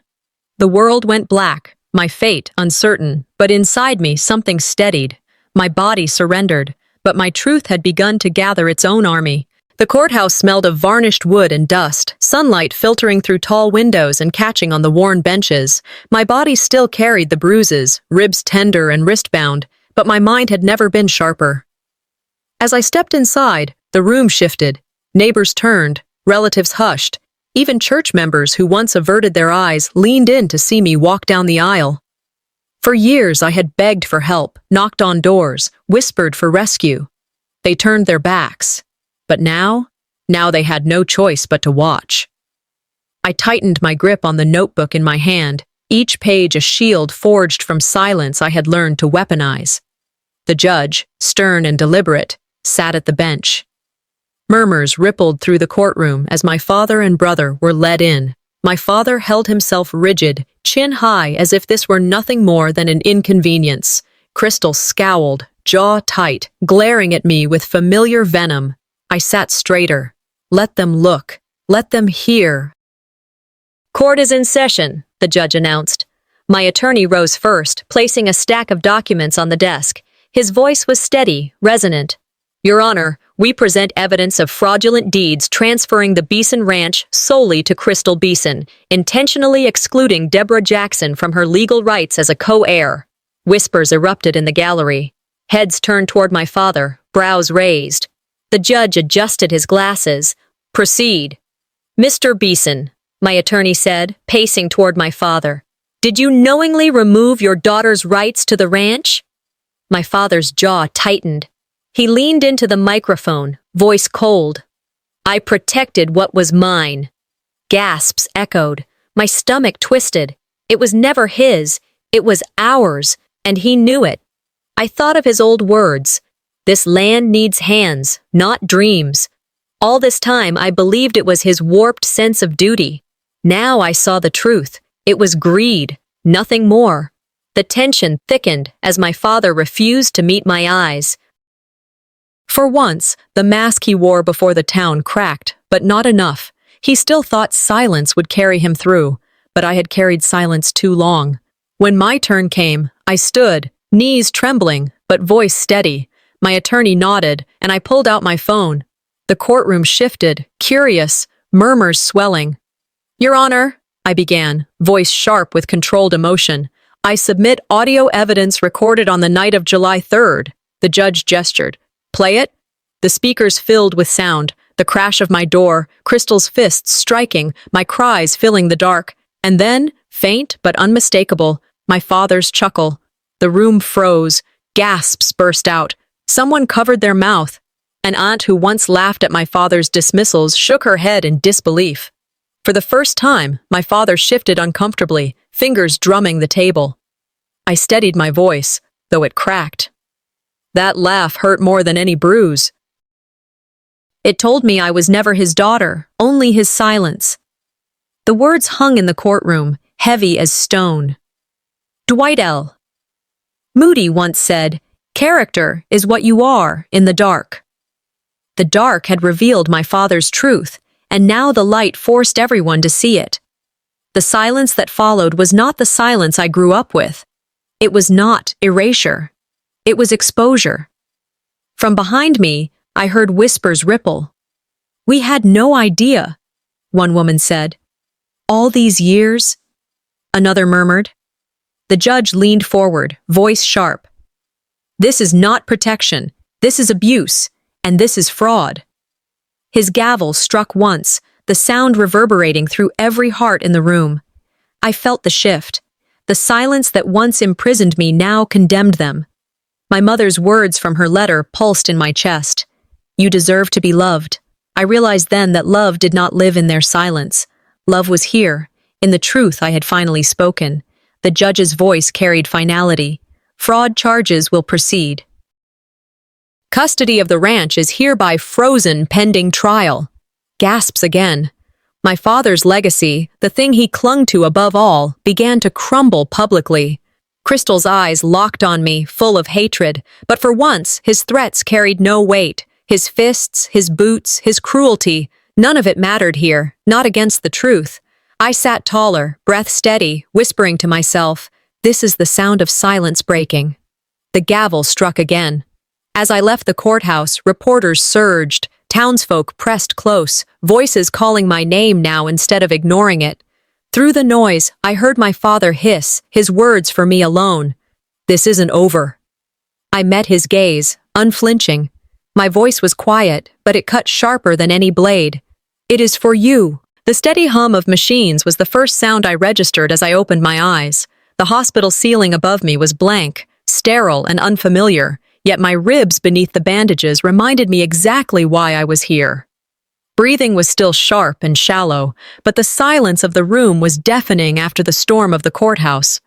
The world went black, my fate uncertain, but inside me something steadied. My body surrendered, but my truth had begun to gather its own army. The courthouse smelled of varnished wood and dust, sunlight filtering through tall windows and catching on the worn benches. My body still carried the bruises, ribs tender and wrist-bound, but my mind had never been sharper. As I stepped inside, the room shifted. Neighbors turned, relatives hushed. Even church members who once averted their eyes leaned in to see me walk down the aisle. For years I had begged for help, knocked on doors, whispered for rescue. They turned their backs. But now they had no choice but to watch. I tightened my grip on the notebook in my hand, each page a shield forged from silence I had learned to weaponize. The judge, stern and deliberate, sat at the bench. Murmurs rippled through the courtroom as my father and brother were led in. My father held himself rigid, chin high, as if this were nothing more than an inconvenience. Crystal scowled, jaw tight, glaring at me with familiar venom. I sat straighter. Let them look. Let them hear. "Court is in session," the judge announced. My attorney rose first, placing a stack of documents on the desk. His voice was steady, resonant. "Your Honor, we present evidence of fraudulent deeds transferring the Beeson Ranch solely to Crystal Beeson, intentionally excluding Deborah Jackson from her legal rights as a co-heir." Whispers erupted in the gallery. Heads turned toward my father, brows raised. The judge adjusted his glasses. "Proceed." "Mr. Beeson," my attorney said, pacing toward my father, "did you knowingly remove your daughter's rights to the ranch?" My father's jaw tightened. He leaned into the microphone, voice cold. "I protected what was mine." Gasps echoed. My stomach twisted. It was never his. It was ours, and he knew it. I thought of his old words. "This land needs hands, not dreams." All this time, I believed it was his warped sense of duty. Now I saw the truth. It was greed, nothing more. The tension thickened as my father refused to meet my eyes. For once, the mask he wore before the town cracked, but not enough. He still thought silence would carry him through, but I had carried silence too long. When my turn came, I stood, knees trembling, but voice steady. My attorney nodded, and I pulled out my phone. The courtroom shifted, curious, murmurs swelling. "Your Honor," I began, voice sharp with controlled emotion, "I submit audio evidence recorded on the night of July 3rd. The judge gestured. "Play it?" The speakers filled with sound, the crash of my door, Crystal's fists striking, my cries filling the dark, and then, faint but unmistakable, my father's chuckle. The room froze, gasps burst out. Someone covered their mouth. An aunt who once laughed at my father's dismissals shook her head in disbelief. For the first time, my father shifted uncomfortably, fingers drumming the table. I steadied my voice, though it cracked. That laugh hurt more than any bruise. It told me I was never his daughter, only his silence. The words hung in the courtroom, heavy as stone. Dwight L. Moody once said, "Character is what you are in the dark." The dark had revealed my father's truth, and now the light forced everyone to see it. The silence that followed was not the silence I grew up with. It was not erasure. It was exposure. From behind me, I heard whispers ripple. "We had no idea," one woman said. "All these years?" Another murmured. The judge leaned forward, voice sharp. "This is not protection. This is abuse. And this is fraud." His gavel struck once, the sound reverberating through every heart in the room. I felt the shift. The silence that once imprisoned me now condemned them. My mother's words from her letter pulsed in my chest. You deserve to be loved. I realized then that love did not live in their silence. Love was here, in the truth I had finally spoken. The judge's voice carried finality. Fraud charges will proceed. Custody of the ranch is hereby frozen pending trial. Gasps again. My father's legacy, the thing he clung to above all, began to crumble publicly. Crystal's eyes locked on me, full of hatred, but for once his threats carried no weight. His fists, his boots, his cruelty, none of it mattered here, not against the truth. I sat taller, breath steady, whispering to myself, "This is the sound of silence breaking." The gavel struck again. As I left the courthouse, reporters surged. Townsfolk pressed close, voices calling my name now instead of ignoring it. Through the noise, I heard my father hiss, his words for me alone. "This isn't over." I met his gaze, unflinching. My voice was quiet, but it cut sharper than any blade. "It is for you." The steady hum of machines was the first sound I registered as I opened my eyes. The hospital ceiling above me was blank, sterile and unfamiliar, yet my ribs beneath the bandages reminded me exactly why I was here. Breathing was still sharp and shallow, but the silence of the room was deafening after the storm of the courthouse.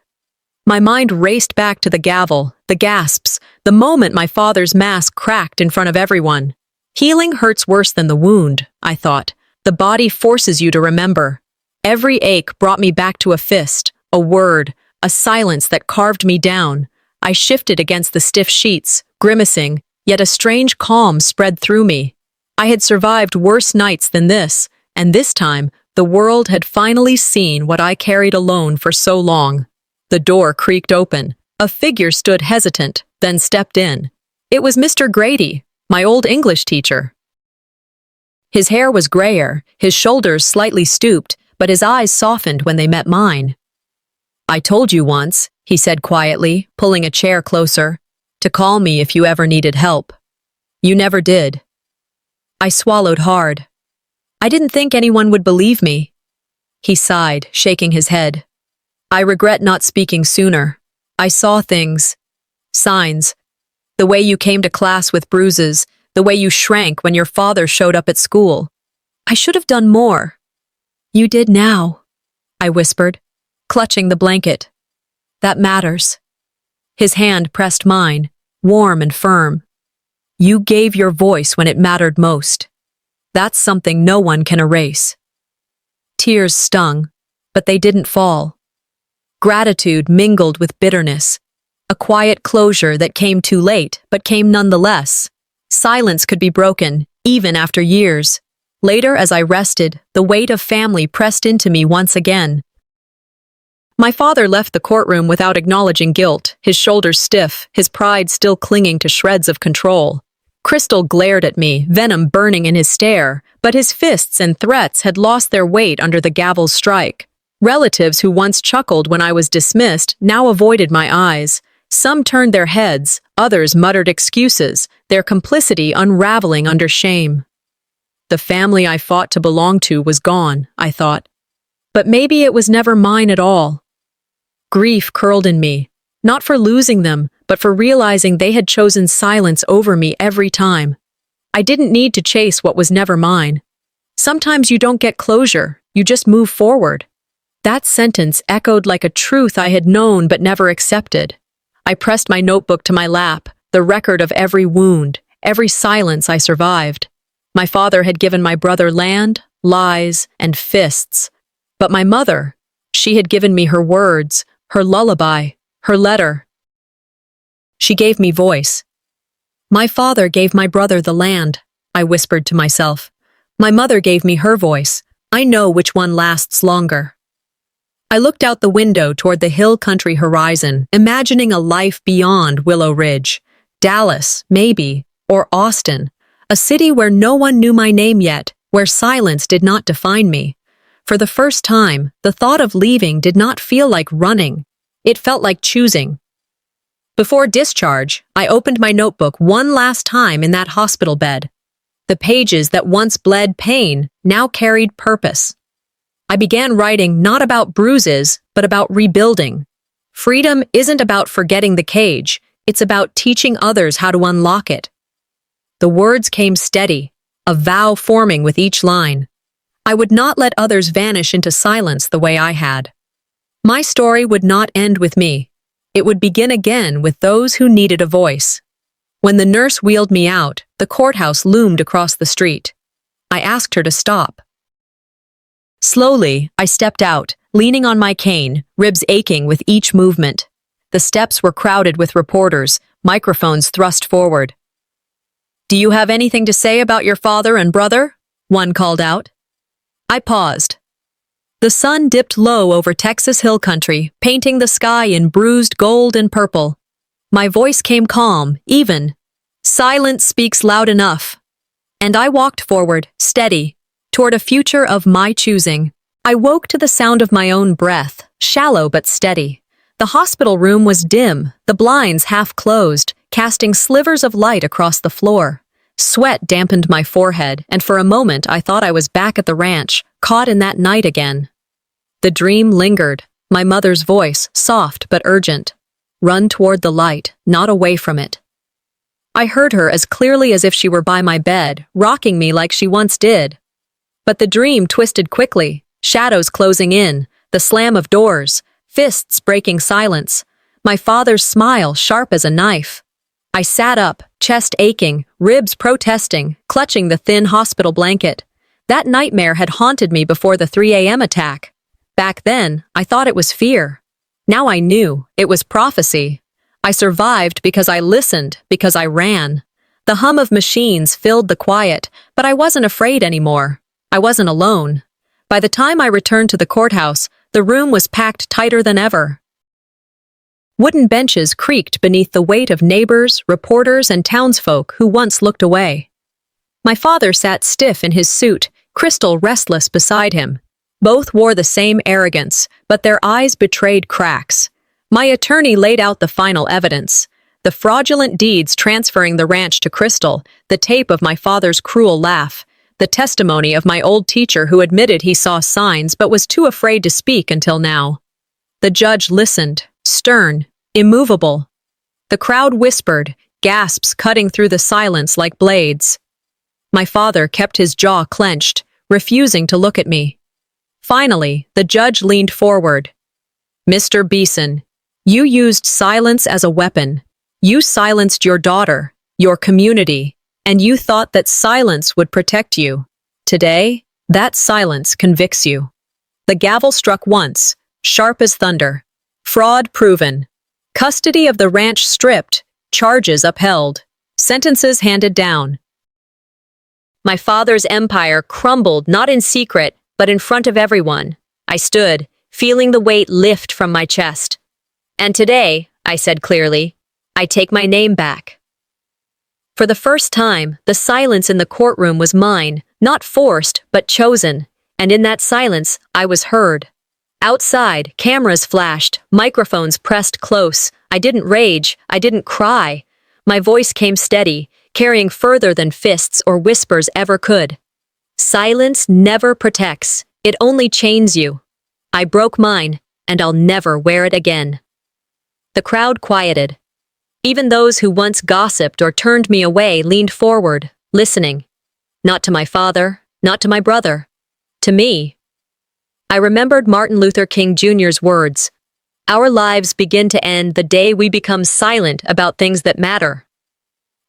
My mind raced back to the gavel, the gasps, the moment my father's mask cracked in front of everyone. Healing hurts worse than the wound, I thought. The body forces you to remember. Every ache brought me back to a fist, a word, a silence that carved me down. I shifted against the stiff sheets, grimacing, yet a strange calm spread through me. I had survived worse nights than this, and this time, the world had finally seen what I carried alone for so long. The door creaked open. A figure stood hesitant, then stepped in. It was Mr. Grady, my old English teacher. His hair was grayer, his shoulders slightly stooped, but his eyes softened when they met mine. "I told you once," he said quietly, pulling a chair closer, "to call me if you ever needed help. You never did." I swallowed hard. I didn't think anyone would believe me. He sighed, shaking his head. "I regret not speaking sooner. I saw things. Signs. The way you came to class with bruises, the way you shrank when your father showed up at school. I should have done more." "You did now," I whispered, clutching the blanket. "That matters." His hand pressed mine, warm and firm. "You gave your voice when it mattered most. That's something no one can erase." Tears stung, but they didn't fall. Gratitude mingled with bitterness, a quiet closure that came too late, but came nonetheless. Silence could be broken, even after years. Later, as I rested, the weight of family pressed into me once again. My father left the courtroom without acknowledging guilt, his shoulders stiff, his pride still clinging to shreds of control. Crystal glared at me, venom burning in his stare, but his fists and threats had lost their weight under the gavel's strike. Relatives who once chuckled when I was dismissed now avoided my eyes. Some turned their heads, others muttered excuses, their complicity unraveling under shame. The family I fought to belong to was gone, I thought. But maybe it was never mine at all. Grief curled in me, not for losing them, but for realizing they had chosen silence over me every time. I didn't need to chase what was never mine. Sometimes you don't get closure, you just move forward. That sentence echoed like a truth I had known but never accepted. I pressed my notebook to my lap, the record of every wound, every silence I survived. My father had given my brother land, lies, and fists. But my mother, she had given me her words, her lullaby, her letter. She gave me voice. My father gave my brother the land, I whispered to myself. My mother gave me her voice. I know which one lasts longer. I looked out the window toward the hill country horizon, imagining a life beyond Willow Ridge. Dallas, maybe, or Austin, a city where no one knew my name yet, where silence did not define me. For the first time, the thought of leaving did not feel like running. It felt like choosing. Before discharge, I opened my notebook one last time in that hospital bed. The pages that once bled pain now carried purpose. I began writing not about bruises, but about rebuilding. Freedom isn't about forgetting the cage, it's about teaching others how to unlock it. The words came steady, a vow forming with each line. I would not let others vanish into silence the way I had. My story would not end with me. It would begin again with those who needed a voice. When the nurse wheeled me out, the courthouse loomed across the street. I asked her to stop. Slowly, I stepped out, leaning on my cane, ribs aching with each movement. The steps were crowded with reporters, microphones thrust forward. "Do you have anything to say about your father and brother?" one called out. I paused. The sun dipped low over Texas hill country, painting the sky in bruised gold and purple. My voice came calm, even. Silence speaks loud enough. And I walked forward, steady, toward a future of my choosing. I woke to the sound of my own breath, shallow but steady. The hospital room was dim, the blinds half closed, casting slivers of light across the floor. Sweat dampened my forehead, and for a moment I thought I was back at the ranch, caught in that night again. The dream lingered, my mother's voice, soft but urgent. Run toward the light, not away from it. I heard her as clearly as if she were by my bed, rocking me like she once did. But the dream twisted quickly, shadows closing in, the slam of doors, fists breaking silence, my father's smile sharp as a knife. I sat up, chest aching, ribs protesting, clutching the thin hospital blanket. That nightmare had haunted me before the 3 a.m. attack. Back then, I thought it was fear. Now I knew it was prophecy. I survived because I listened, because I ran. The hum of machines filled the quiet, but I wasn't afraid anymore. I wasn't alone. By the time I returned to the courthouse, the room was packed tighter than ever. Wooden benches creaked beneath the weight of neighbors, reporters, and townsfolk who once looked away. My father sat stiff in his suit, Crystal restless beside him. Both wore the same arrogance, but their eyes betrayed cracks. My attorney laid out the final evidence. The fraudulent deeds transferring the ranch to Crystal, the tape of my father's cruel laugh, the testimony of my old teacher who admitted he saw signs but was too afraid to speak until now. The judge listened, stern, immovable. The crowd whispered, gasps cutting through the silence like blades. My father kept his jaw clenched, refusing to look at me. Finally, the judge leaned forward. "Mr. Beeson, you used silence as a weapon. You silenced your daughter, your community, and you thought that silence would protect you. Today, that silence convicts you." The gavel struck once, sharp as thunder. Fraud proven. Custody of the ranch stripped, charges upheld, sentences handed down. My father's empire crumbled not in secret, but in front of everyone. I stood, feeling the weight lift from my chest. "And today," I said clearly, "I take my name back." For the first time, the silence in the courtroom was mine, not forced, but chosen, and in that silence, I was heard. Outside, cameras flashed, microphones pressed close. I didn't rage, I didn't cry. My voice came steady, carrying further than fists or whispers ever could. Silence never protects, it only chains you. I broke mine, and I'll never wear it again. The crowd quieted. Even those who once gossiped or turned me away leaned forward, listening. Not to my father, not to my brother. To me. I remembered Martin Luther King Jr.'s words. Our lives begin to end the day we become silent about things that matter.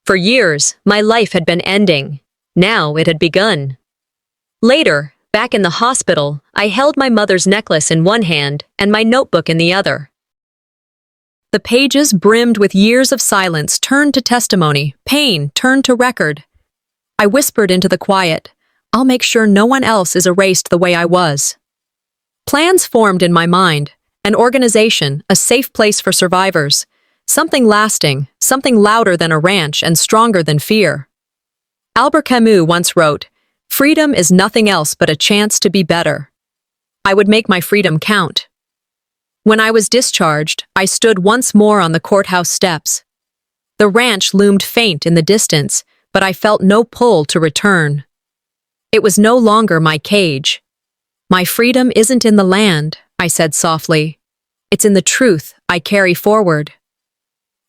For years, my life had been ending. Now it had begun. Later, back in the hospital, I held my mother's necklace in one hand and my notebook in the other. The pages brimmed with years of silence turned to testimony, pain turned to record. I whispered into the quiet, "I'll make sure no one else is erased the way I was." Plans formed in my mind, an organization, a safe place for survivors, something lasting, something louder than a ranch and stronger than fear. Albert Camus once wrote, "Freedom is nothing else but a chance to be better." I would make my freedom count. When I was discharged, I stood once more on the courthouse steps. The ranch loomed faint in the distance, but I felt no pull to return. It was no longer my cage. "My freedom isn't in the land," I said softly. "It's in the truth I carry forward."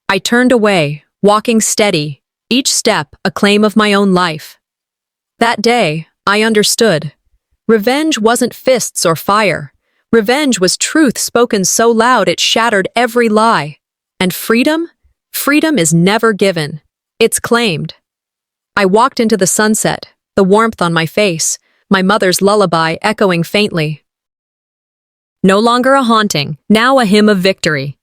I turned away, walking steady, each step a claim of my own life. That day, I understood. Revenge wasn't fists or fire. Revenge was truth spoken so loud it shattered every lie. And freedom? Freedom is never given. It's claimed. I walked into the sunset, the warmth on my face, my mother's lullaby echoing faintly. No longer a haunting, now a hymn of victory.